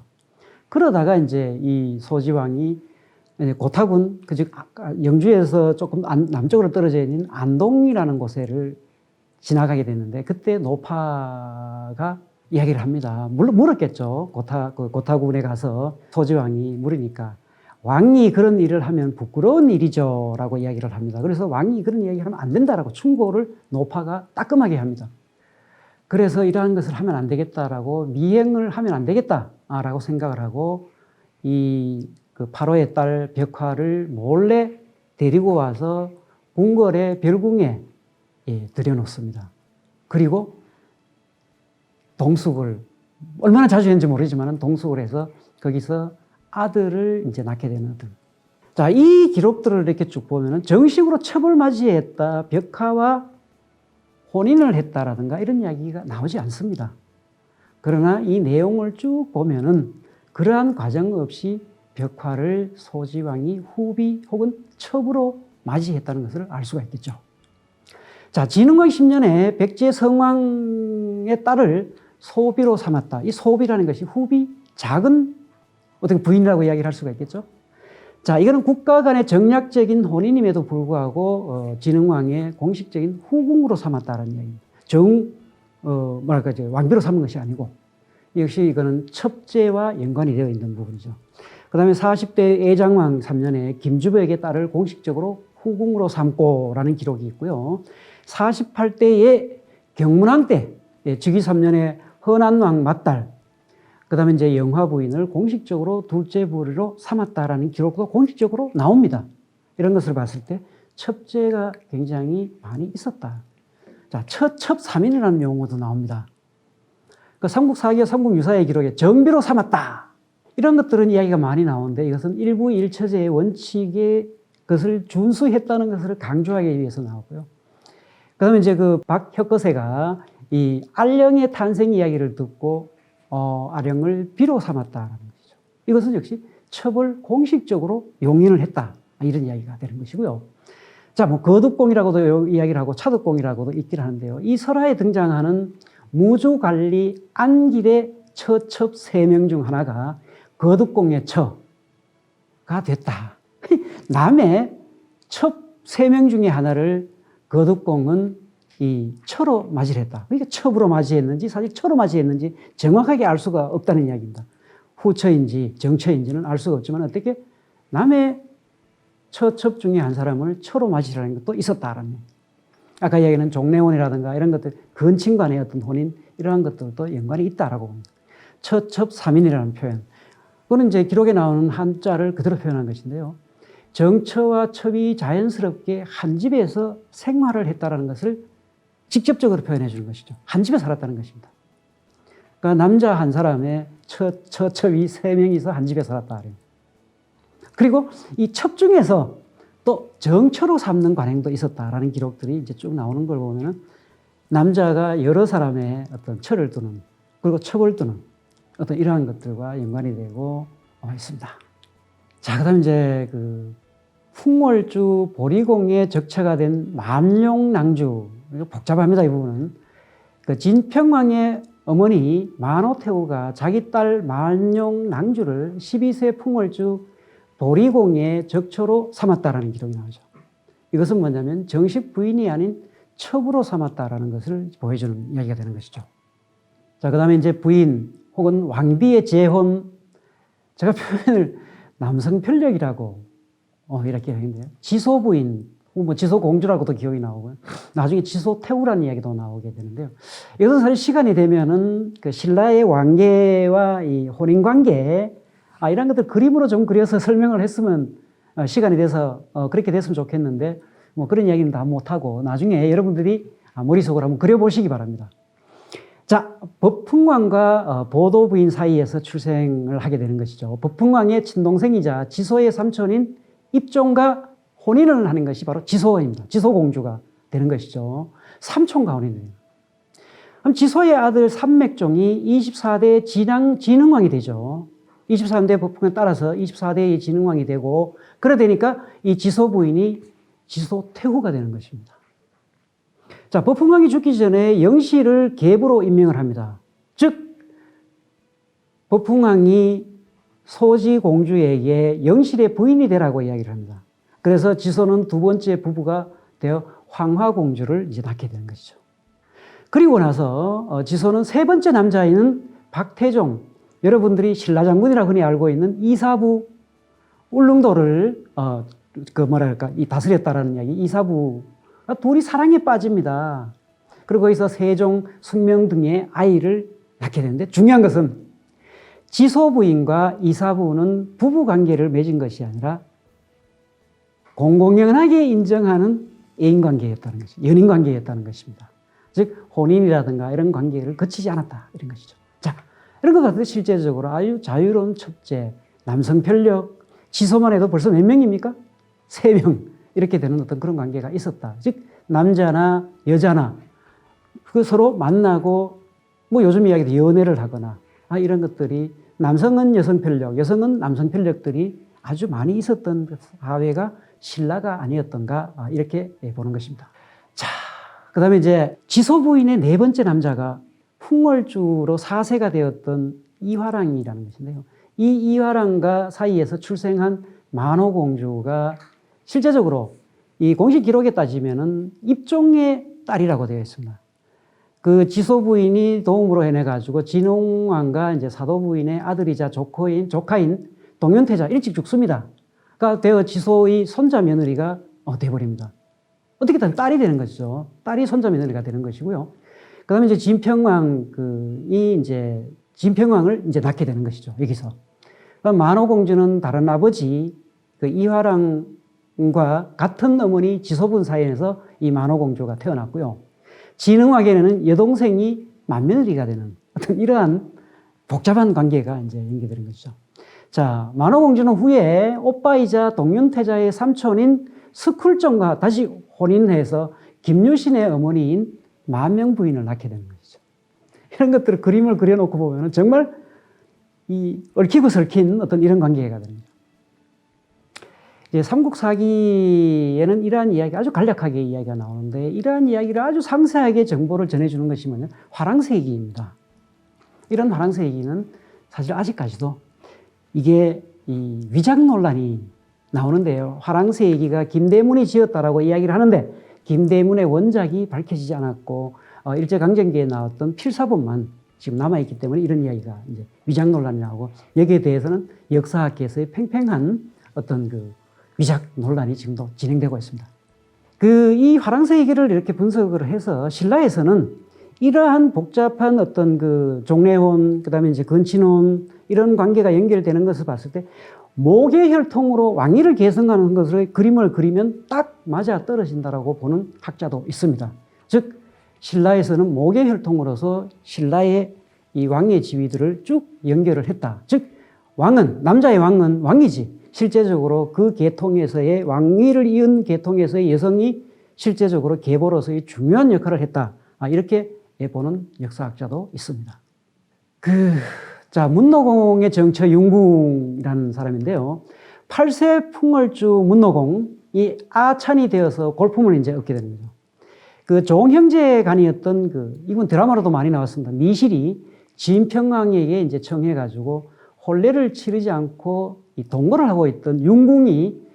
그러다가 이제 이 소지왕이 고타군, 즉 영주에서 조금 남쪽으로 떨어져 있는 안동이라는 곳을 지나가게 됐는데 그때 노파가 이야기를 합니다. 물었겠죠. 고타군에 가서 소지왕이 물으니까 왕이 그런 일을 하면 부끄러운 일이죠 라고 이야기를 합니다. 그래서 왕이 그런 이야기를 하면 안 된다라고 충고를 노파가 따끔하게 합니다. 그래서 이러한 것을 하면 안 되겠다라고 미행을 하면 안 되겠다라고 생각을 하고 그 파로의 딸 벽화를 몰래 데리고 와서 궁궐의 별궁에 들여놓습니다. 그리고 동숙을 얼마나 자주 했는지 모르지만 동숙을 해서 거기서 아들을 이제 낳게 되는 아들. 자, 이 기록들을 이렇게 쭉 보면은 정식으로 첩을 맞이했다, 벽화와 혼인을 했다라든가 이런 이야기가 나오지 않습니다. 그러나 이 내용을 쭉 보면은 그러한 과정 없이 벽화를 소지왕이 후비 혹은 첩으로 맞이했다는 것을 알 수가 있겠죠. 자, 진흥왕 10년에 백제 성왕의 딸을 소비로 삼았다. 이 소비라는 것이 후비, 작은 어떻게 부인이라고 이야기를 할 수가 있겠죠. 자, 이거는 국가 간의 정략적인 혼인임에도 불구하고 진흥왕의 공식적인 후궁으로 삼았다는 이야기입니다. 왕비로 삼은 것이 아니고 역시 이거는 첩제와 연관이 되어 있는 부분이죠. 그 다음에 40대 애장왕 3년에 김주백의 딸을 공식적으로 후궁으로 삼고라는 기록이 있고요. 48대의 경문왕 때 즉위 3년에 허난왕 맏딸, 그 다음에 이제 영화 부인을 공식적으로 둘째 부리로 삼았다라는 기록도 공식적으로 나옵니다. 이런 것을 봤을 때 첩제가 굉장히 많이 있었다. 자, 첩삼인이라는 용어도 나옵니다. 그 삼국사기와 삼국유사의 기록에 정비로 삼았다. 이런 것들은 이야기가 많이 나오는데 이것은 일부 일처제의 원칙에 그것을 준수했다는 것을 강조하기 위해서 나오고요. 그 다음에 이제 그 박혁거세가 이 알령의 탄생 이야기를 듣고 아령을 비로 삼았다라는 것이죠. 이것은 역시 첩을 공식적으로 용인을 했다. 이런 이야기가 되는 것이고요. 자, 뭐 거듭공이라고도 이야기를 하고 차득공이라고도 있긴 하는데요. 이 설화에 등장하는 무주관리 안길의 처첩 3명 중 하나가 거듭공의 처가 됐다. 남의 첩 3명 중에 하나를 거듭공은 이 처로 맞이를 했다. 그러니까 첩으로 맞이했는지 사실 처로 맞이했는지 정확하게 알 수가 없다는 이야기입니다. 후처인지 정처인지는 알 수가 없지만 어떻게 남의 처첩 중에 한 사람을 처로 맞이라는 것도 있었다라는 얘기. 아까 이야기는 종래혼이라든가 이런 것들 근친 간의 어떤 혼인 이러한 것들도 연관이 있다라고 봅니다. 처첩 3인이라는 표현. 그거는 이제 기록에 나오는 한자를 그대로 표현한 것인데요. 정처와 첩이 자연스럽게 한 집에서 생활을 했다라는 것을 직접적으로 표현해 주는 것이죠. 한 집에 살았다는 것입니다. 그러니까 남자 한 사람의 첩이 3명이서 한 집에 살았다. 그리고 이 첩 중에서 또 정처로 삼는 관행도 있었다라는 기록들이 이제 쭉 나오는 걸 보면은 남자가 여러 사람의 어떤 처를 두는 그리고 첩을 두는 어떤 이러한 것들과 연관이 되고 있습니다. 자, 그다음 이제 그 풍월주 보리공의 적처가 된 만룡낭주, 복잡합니다, 이 부분은. 그 진평왕의 어머니 만호태후가 자기 딸 만용낭주를 12세 풍월주 보리공의 적초로 삼았다라는 기록이 나오죠. 이것은 뭐냐면 정식 부인이 아닌 첩으로 삼았다라는 것을 보여주는 이야기가 되는 것이죠. 자, 그 다음에 이제 부인 혹은 왕비의 재혼, 제가 표현을 남성 편력이라고 이렇게 하는데요. 지소부인, 뭐 지소공주라고도 기억이 나오고요. 나중에 지소태후라는 이야기도 나오게 되는데요. 이것은 사실 시간이 되면은 그 신라의 왕계와 이 혼인 관계, 이런 것들 그림으로 좀 그려서 설명을 했으면 시간이 돼서 그렇게 됐으면 좋겠는데 뭐 그런 이야기는 다 못하고 나중에 여러분들이 머릿속으로 한번 그려보시기 바랍니다. 자, 법흥왕과 보도부인 사이에서 출생을 하게 되는 것이죠. 법흥왕의 친동생이자 지소의 삼촌인 입종과 혼인을 하는 것이 바로 지소입니다. 지소공주가 되는 것이죠. 삼촌과 혼인이에요. 그럼 지소의 아들 삼맥종이 24대 진흥왕이 되죠. 23대 법흥에 따라서 24대의 진흥왕이 되고 그래 되니까 이 지소 부인이 지소태후가 되는 것입니다. 자, 법흥왕이 죽기 전에 영씨를 계부로 임명을 합니다. 즉 법흥왕이 소지공주에게 영실의 부인이 되라고 이야기를 합니다. 그래서 지소는 두 번째 부부가 되어 황화공주를 이제 낳게 되는 것이죠. 그리고 나서 지소는 세 번째 남자인 박태종, 여러분들이 신라장군이라고 흔히 알고 있는 이사부 울릉도를 이 다스렸다라는 이야기, 이사부가 둘이 사랑에 빠집니다. 그리고 거기서 세종, 숙명 등의 아이를 낳게 되는데 중요한 것은 지소 부인과 이사부는 부부 관계를 맺은 것이 아니라 공공연하게 인정하는 애인 관계였다는 것이, 연인 관계였다는 것입니다. 즉 혼인이라든가 이런 관계를 거치지 않았다 이런 것이죠. 자, 이런 것 같은데 실제적으로 아주 자유로운 첩제, 남성 편력, 지소만 해도 벌써 몇 명입니까? 3명 이렇게 되는 어떤 그런 관계가 있었다. 즉 남자나 여자나 그 서로 만나고 뭐 요즘 이야기도 연애를 하거나 이런 것들이 남성은 여성 편력, 여성은 남성 편력들이 아주 많이 있었던 사회가 신라가 아니었던가 이렇게 보는 것입니다. 자, 그 다음에 이제 지소 부인의 네 번째 남자가 풍월주로 4세가 되었던 이화랑이라는 것인데요. 이 이화랑과 사이에서 출생한 만호공주가 실제적으로 이 공식 기록에 따지면은 입종의 딸이라고 되어 있습니다. 그 지소 부인이 도움으로 해내가지고 진흥왕과 이제 사도 부인의 아들이자 조카인 동윤태자 일찍 죽습니다. 그러니까 되어 지소의 손자 며느리가 돼버립니다. 어떻게든 딸이 되는 것이죠. 딸이 손자 며느리가 되는 것이고요. 그 다음에 이제 진평왕을 이제 낳게 되는 것이죠. 여기서. 만호공주는 다른 아버지, 그 이화랑과 같은 어머니 지소분 사이에서 이 만호공주가 태어났고요. 진흥왕에는 여동생이 맏며느리가 되는 어떤 이러한 복잡한 관계가 이제 연계되는 것이죠. 자, 만호공주는 후에 오빠이자 동윤태자의 삼촌인 스쿨정과 다시 혼인해서 김유신의 어머니인 만명부인을 낳게 되는 것이죠. 이런 것들을 그림을 그려놓고 보면 정말 이 얽히고 설킨 어떤 이런 관계가 됩니다. 이제 삼국사기에는 이러한 이야기 아주 간략하게 이야기가 나오는데 이러한 이야기를 아주 상세하게 정보를 전해주는 것이 뭐냐? 화랑새기입니다. 이런 화랑새기는 사실 아직까지도 이게 이 위작 논란이 나오는데요. 화랑새기가 김대문이 지었다라고 이야기를 하는데 김대문의 원작이 밝혀지지 않았고 일제강점기에 나왔던 필사본만 지금 남아있기 때문에 이런 이야기가 이제 위작 논란이 나오고 여기에 대해서는 역사학계에서의 팽팽한 어떤 그 위작 논란이 지금도 진행되고 있습니다. 이 화랑새기를 이렇게 분석을 해서 신라에서는 이러한 복잡한 어떤 그 종래혼, 그 다음에 이제 건친혼 이런 관계가 연결되는 것을 봤을 때 모계혈통으로 왕위를 계승하는 것으로 그림을 그리면 딱 맞아 떨어진다라고 보는 학자도 있습니다. 즉 신라에서는 모계혈통으로서 신라의 이 왕의 지위들을 쭉 연결을 했다. 즉 왕은 남자의 왕은 왕이지 실제적으로 그 계통에서의 왕위를 이은 계통에서의 여성이 실제적으로 계보로서의 중요한 역할을 했다. 이렇게 보는 역사학자도 있습니다. 자, 문노공의 정처 융궁이라는 사람인데요. 8세 풍월주 문노공이 아찬이 되어서 골품을 이제 얻게 됩니다. 그 종형제간이었던 이건 드라마로도 많이 나왔습니다. 미실이 진평왕에게 이제 청해가지고 혼례를 치르지 않고 이 동거를 하고 있던 윤궁이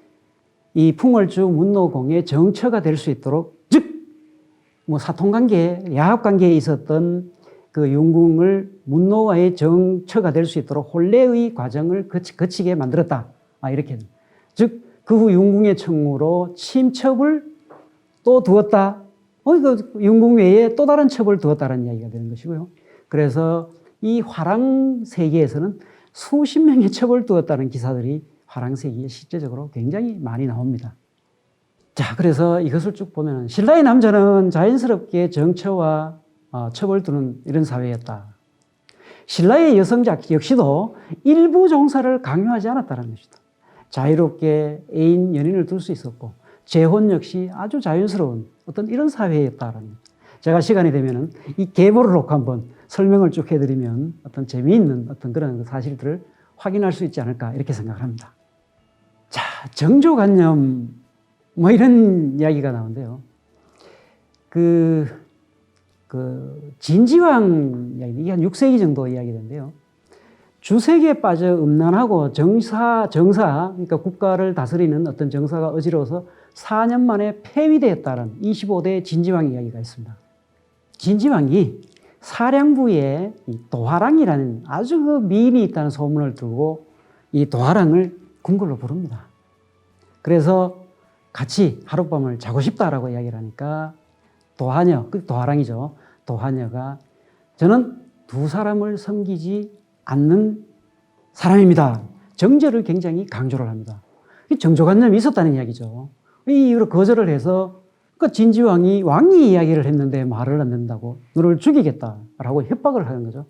이 풍월주 문노공의 정처가 될 수 있도록, 즉 뭐 사통관계, 야합관계에 있었던 그 윤궁을 문노와의 정처가 될 수 있도록 혼례의 과정을 거치게 만들었다. 이렇게. 즉 그 후 윤궁의 청으로 침첩을 또 두었다. 그 윤궁 외에 또 다른 첩을 두었다는 이야기가 되는 것이고요. 그래서 이 화랑세기에서는 수십 명의 첩을 두었다는 기사들이 화랑세기에 실제적으로 굉장히 많이 나옵니다. 자, 그래서 이것을 쭉 보면 신라의 남자는 자연스럽게 정처와 첩을 두는 이런 사회였다. 신라의 여성작 역시도 일부 종사를 강요하지 않았다는 것이다. 자유롭게 애인, 연인을 둘 수 있었고 재혼 역시 아주 자연스러운 어떤 이런 사회였다라는 것. 제가 시간이 되면은 이 계보를 놓고 한번 설명을 쭉 해드리면 어떤 재미있는 어떤 그런 사실들을 확인할 수 있지 않을까 이렇게 생각을 합니다. 자, 정조관념 뭐 이런 이야기가 나오는데요. 진지왕 이야기, 이게 한 6세기 정도 이야기인데요. 주색에 빠져 음란하고 정사, 그러니까 국가를 다스리는 어떤 정사가 어지러워서 4년 만에 폐위되었다는 25대 진지왕 이야기가 있습니다. 진지왕이 사량부에 이 도화랑이라는 아주 미인이 있다는 소문을 두고 이 도화랑을 궁궐로 부릅니다. 그래서 같이 하룻밤을 자고 싶다라고 이야기를 하니까 도화녀, 그 도화랑이죠. 도화녀가 저는 두 사람을 섬기지 않는 사람입니다. 정제를 굉장히 강조를 합니다. 정조관념이 있었다는 이야기죠. 이 이유로 거절을 해서 진지왕이 왕이 이야기를 했는데 말을 안 듣는다고 너를 죽이겠다라고 협박을 하는 거죠.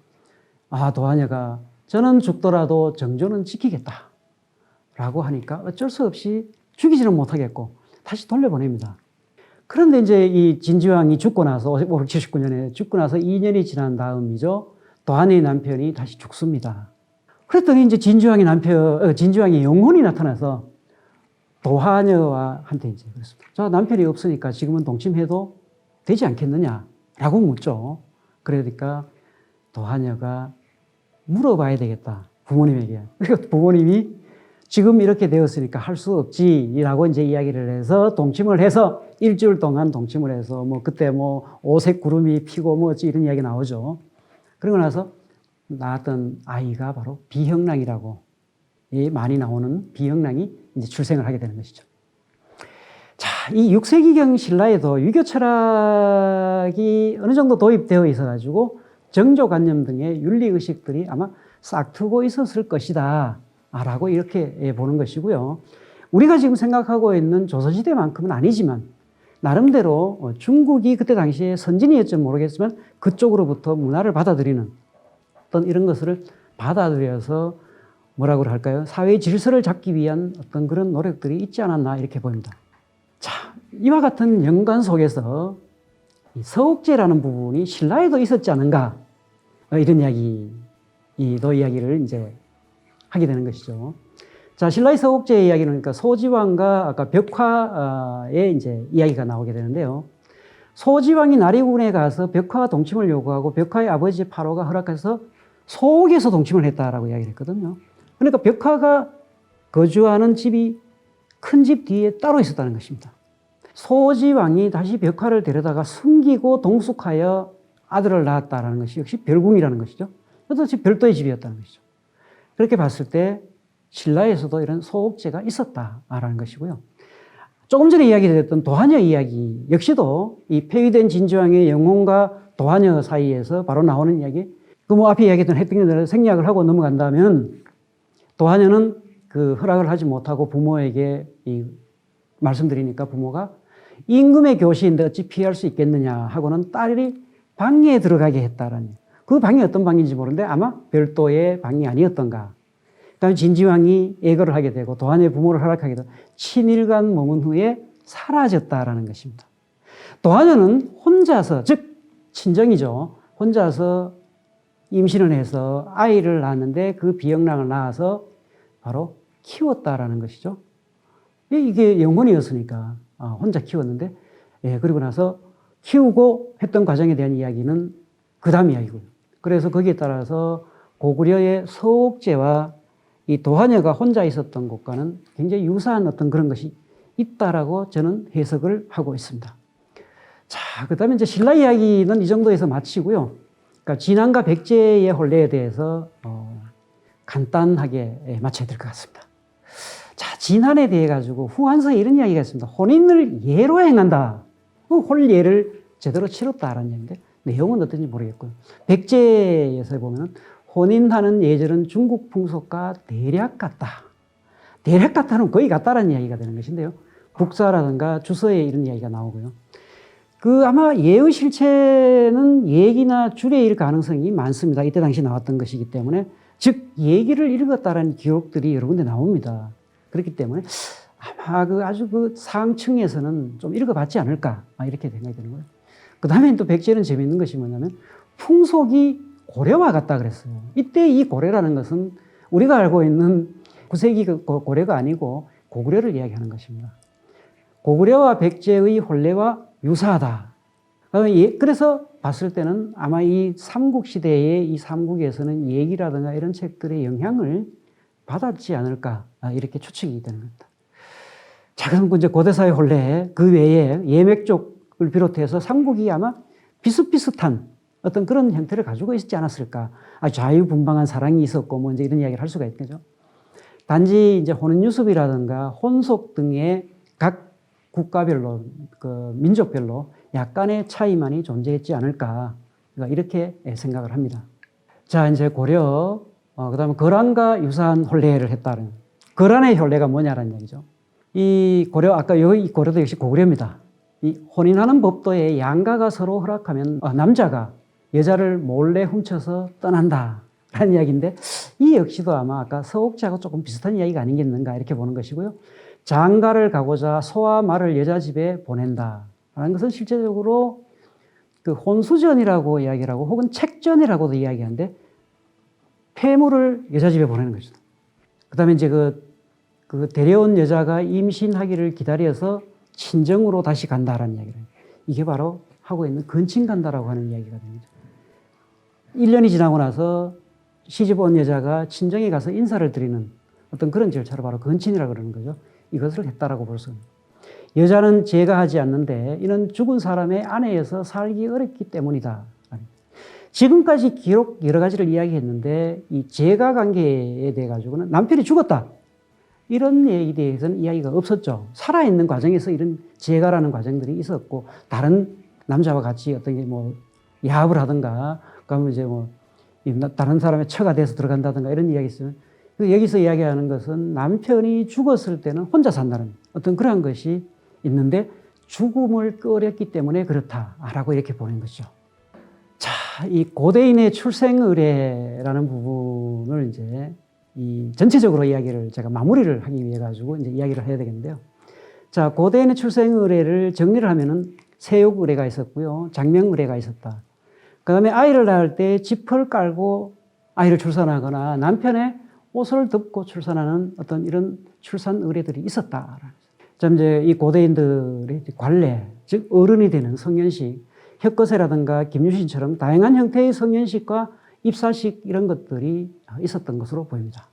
도화녀가 저는 죽더라도 정조는 지키겠다라고 하니까 어쩔 수 없이 죽이지는 못하겠고 다시 돌려보냅니다. 그런데 이제 이 진지왕이 죽고 나서 579년에 죽고 나서 2년이 지난 다음이죠. 도화녀의 남편이 다시 죽습니다. 그랬더니 이제 진지왕의 영혼이 나타나서 도화녀한테 이제 그랬습니다. 자, 남편이 없으니까 지금은 동침해도 되지 않겠느냐라고 묻죠. 그러니까 도화녀가 물어봐야 되겠다. 부모님에게. 그러니까 부모님이 지금 이렇게 되었으니까 할 수 없지라고 이제 이야기를 해서 동침을 해서 일주일 동안 동침을 해서 그때 오색 구름이 피고 이런 이야기 나오죠. 그러고 나서 낳았던 아이가 바로 비형랑이라고 많이 나오는 비형랑이 이제 출생을 하게 되는 것이죠. 자, 이 6세기경 신라에도 유교 철학이 어느 정도 도입되어 있어가지고 정조관념 등의 윤리의식들이 아마 싹트고 있었을 것이다 라고 이렇게 보는 것이고요. 우리가 지금 생각하고 있는 조선시대만큼은 아니지만 나름대로 중국이 그때 당시에 선진이었지 모르겠지만 그쪽으로부터 문화를 받아들이는 어떤 이런 것을 받아들여서 뭐라고 할까요? 사회의 질서를 잡기 위한 어떤 그런 노력들이 있지 않았나 이렇게 보입니다. 자, 이와 같은 연관 속에서 서옥제라는 부분이 신라에도 있었지 않은가 이런 이야기를 이제 하게 되는 것이죠. 자, 신라의 서옥제의 이야기는 그러니까 소지왕과 아까 벽화의 이제 이야기가 나오게 되는데요. 소지왕이 나리군에 가서 벽화 동침을 요구하고 벽화의 아버지 파로가 허락해서 소옥에서 동침을 했다라고 이야기를 했거든요. 그러니까 벽화가 거주하는 집이 큰 집 뒤에 따로 있었다는 것입니다. 소지왕이 다시 벽화를 데려다가 숨기고 동숙하여 아들을 낳았다라는 것이 역시 별궁이라는 것이죠. 그래서 별도의 집이었다는 것이죠. 그렇게 봤을 때 신라에서도 이런 소옥제가 있었다라는 것이고요. 조금 전에 이야기됐던 도화녀 이야기 역시도 이 폐위된 진지왕의 영혼과 도화녀 사이에서 바로 나오는 이야기. 앞에 이야기했던 했던 생략을 하고 넘어간다면 도화녀는 그 허락을 하지 못하고 부모에게 말씀드리니까 부모가 임금의 교시인데 어찌 피할 수 있겠느냐 하고는 딸이 방에 들어가게 했다라는. 그 방이 어떤 방인지 모르는데 아마 별도의 방이 아니었던가. 그다음에 진지왕이 애거를 하게 되고 도화녀의 부모를 허락하게 되고 친일간 머문 후에 사라졌다라는 것입니다. 도화녀는 혼자서, 즉 친정이죠. 혼자서 임신을 해서 아이를 낳았는데 그 비형랑을 낳아서 바로 키웠다라는 것이죠. 이게 영혼이었으니까 혼자 키웠는데, 그리고 나서 키우고 했던 과정에 대한 이야기는 그 다음 이야기고요. 그래서 거기에 따라서 고구려의 서옥제와 이 도하녀가 혼자 있었던 것과는 굉장히 유사한 어떤 그런 것이 있다라고 저는 해석을 하고 있습니다. 자, 그 다음에 이제 신라 이야기는 이 정도에서 마치고요. 그러니까 진안과 백제의 혼례에 대해서 간단하게 마쳐야 될 것 같습니다. 자, 진안에 대해 가지고 후한서에 이런 이야기가 있습니다. 혼인을 예로 행한다. 혼례를 제대로 치렀다라는 얘기인데 내용은 어떤지 모르겠고요. 백제에서 보면 혼인하는 예절은 중국 풍속과 대략 같다. 대략 같다는 거의 같다라는 이야기가 되는 것인데요. 북사라든가 주서에 이런 이야기가 나오고요. 아마 예의 실체는 얘기나 줄에일 가능성이 많습니다. 이때 당시 나왔던 것이기 때문에. 즉, 얘기를 읽었다라는 기록들이 여러 군데 나옵니다. 그렇기 때문에 아마 아주 상층에서는 좀 읽어봤지 않을까. 이렇게 생각이 드는 거예요. 그 다음에 또 백제는 재미있는 것이 뭐냐면 풍속이 고려와 같다 그랬어요. 이때 이 고려라는 것은 우리가 알고 있는 9세기 고려가 아니고 고구려를 이야기하는 것입니다. 고구려와 백제의 혼례와 유사하다. 그래서 봤을 때는 아마 이 삼국시대의 이 삼국에서는 얘기라든가 이런 책들의 영향을 받았지 않을까. 이렇게 추측이 되는 겁니다. 자, 그럼 이제 고대사의 혼례, 그 외에 예맥 쪽을 비롯해서 삼국이 아마 비슷비슷한 어떤 그런 형태를 가지고 있지 않았을까. 자유분방한 사랑이 있었고, 뭐 이제 이런 이야기를 할 수가 있겠죠. 단지 이제 혼인유습이라든가 혼속 등의 각 국가별로, 민족별로 약간의 차이만이 존재했지 않을까. 이렇게 생각을 합니다. 자, 이제 고려, 그 다음에 거란과 유사한 혼례를 했다는. 거란의 혼례가 뭐냐라는 얘기죠. 이 고려, 아까 이 고려도 역시 고구려입니다. 이 혼인하는 법도에 양가가 서로 허락하면 남자가 여자를 몰래 훔쳐서 떠난다. 라는 이야기인데 이 역시도 아마 아까 서옥제하고 조금 비슷한 이야기가 아니겠는가 이렇게 보는 것이고요. 장가를 가고자 소와 말을 여자 집에 보낸다. 라는 것은 실제적으로 혼수전이라고 이야기를 하고 혹은 책전이라고도 이야기하는데 폐물을 여자 집에 보내는 것이다. 그 다음에 이제 데려온 여자가 임신하기를 기다려서 친정으로 다시 간다라는 이야기를 해요. 이게 바로 하고 있는 근친 간다라고 하는 이야기가 됩니다. 1년이 지나고 나서 시집 온 여자가 친정에 가서 인사를 드리는 어떤 그런 절차를 바로 근친이라고 그러는 거죠. 이것을 했다라고 볼 수 있습니다. 여자는 제가하지 않는데 이는 죽은 사람의 아내여서 살기 어렵기 때문이다. 지금까지 기록 여러 가지를 이야기했는데 이 제가 관계에 대해 가지고는 남편이 죽었다. 이런 얘기에 대해서는 이야기가 없었죠. 살아있는 과정에서 이런 제가라는 과정들이 있었고 다른 남자와 같이 어떤 게 야합을 하든가 그러면 이제 다른 사람의 처가 돼서 들어간다든가 이런 이야기 있으면 여기서 이야기하는 것은 남편이 죽었을 때는 혼자 산다는 어떤 그러한 것이 있는데 죽음을 꺼렸기 때문에 그렇다라고 이렇게 보는 것이죠. 자, 이 고대인의 출생의례라는 부분을 이제 이 전체적으로 이야기를 제가 마무리를 하기 위해 가지고 이제 이야기를 해야 되겠는데요. 자, 고대인의 출생의례를 정리를 하면은 세욕의례가 있었고요, 장명의례가 있었다. 그 다음에 아이를 낳을 때 지퍼를 깔고 아이를 출산하거나 남편의 옷을 덮고 출산하는 어떤 이런 출산 의례들이 있었다. 자, 이제 이 고대인들의 관례, 즉 어른이 되는 성년식, 혁거세라든가 김유신처럼 다양한 형태의 성년식과 입사식 이런 것들이 있었던 것으로 보입니다.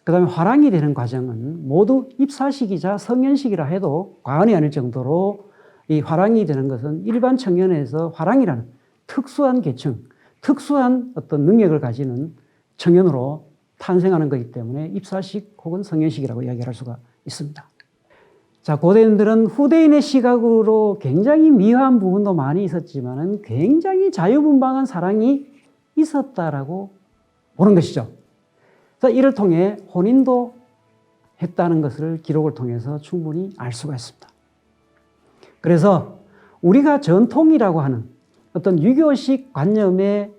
그 다음에 화랑이 되는 과정은 모두 입사식이자 성년식이라 해도 과언이 아닐 정도로 이 화랑이 되는 것은 일반 청년에서 화랑이라는 특수한 계층, 특수한 어떤 능력을 가지는 청년으로 탄생하는 것이기 때문에 입사식 혹은 성년식이라고 이야기할 수가 있습니다. 자, 고대인들은 후대인의 시각으로 굉장히 미화한 부분도 많이 있었지만 굉장히 자유분방한 사랑이 있었다라고 보는 것이죠. 그래서 이를 통해 혼인도 했다는 것을 기록을 통해서 충분히 알 수가 있습니다. 그래서 우리가 전통이라고 하는 어떤 유교식 관념에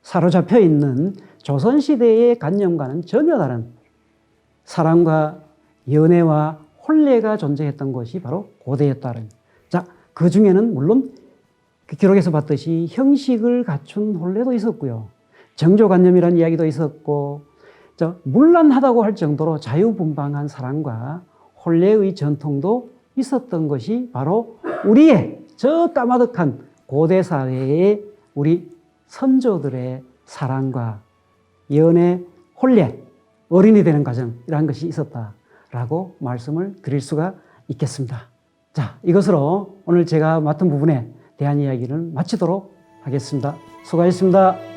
사로잡혀 있는 조선시대의 관념과는 전혀 다른 사랑과 연애와 혼례가 존재했던 것이 바로 고대였다는. 자, 그 중에는 물론 그 기록에서 봤듯이 형식을 갖춘 혼례도 있었고요. 정조관념이라는 이야기도 있었고, 문란하다고 할 정도로 자유분방한 사랑과 혼례의 전통도 있었던 것이 바로 우리의 저 까마득한 고대 사회의 우리 선조들의 사랑과 연애, 혼례, 어린이 되는 과정이라는 것이 있었다라고 말씀을 드릴 수가 있겠습니다. 자, 이것으로 오늘 제가 맡은 부분에 대한 이야기를 마치도록 하겠습니다. 수고하셨습니다.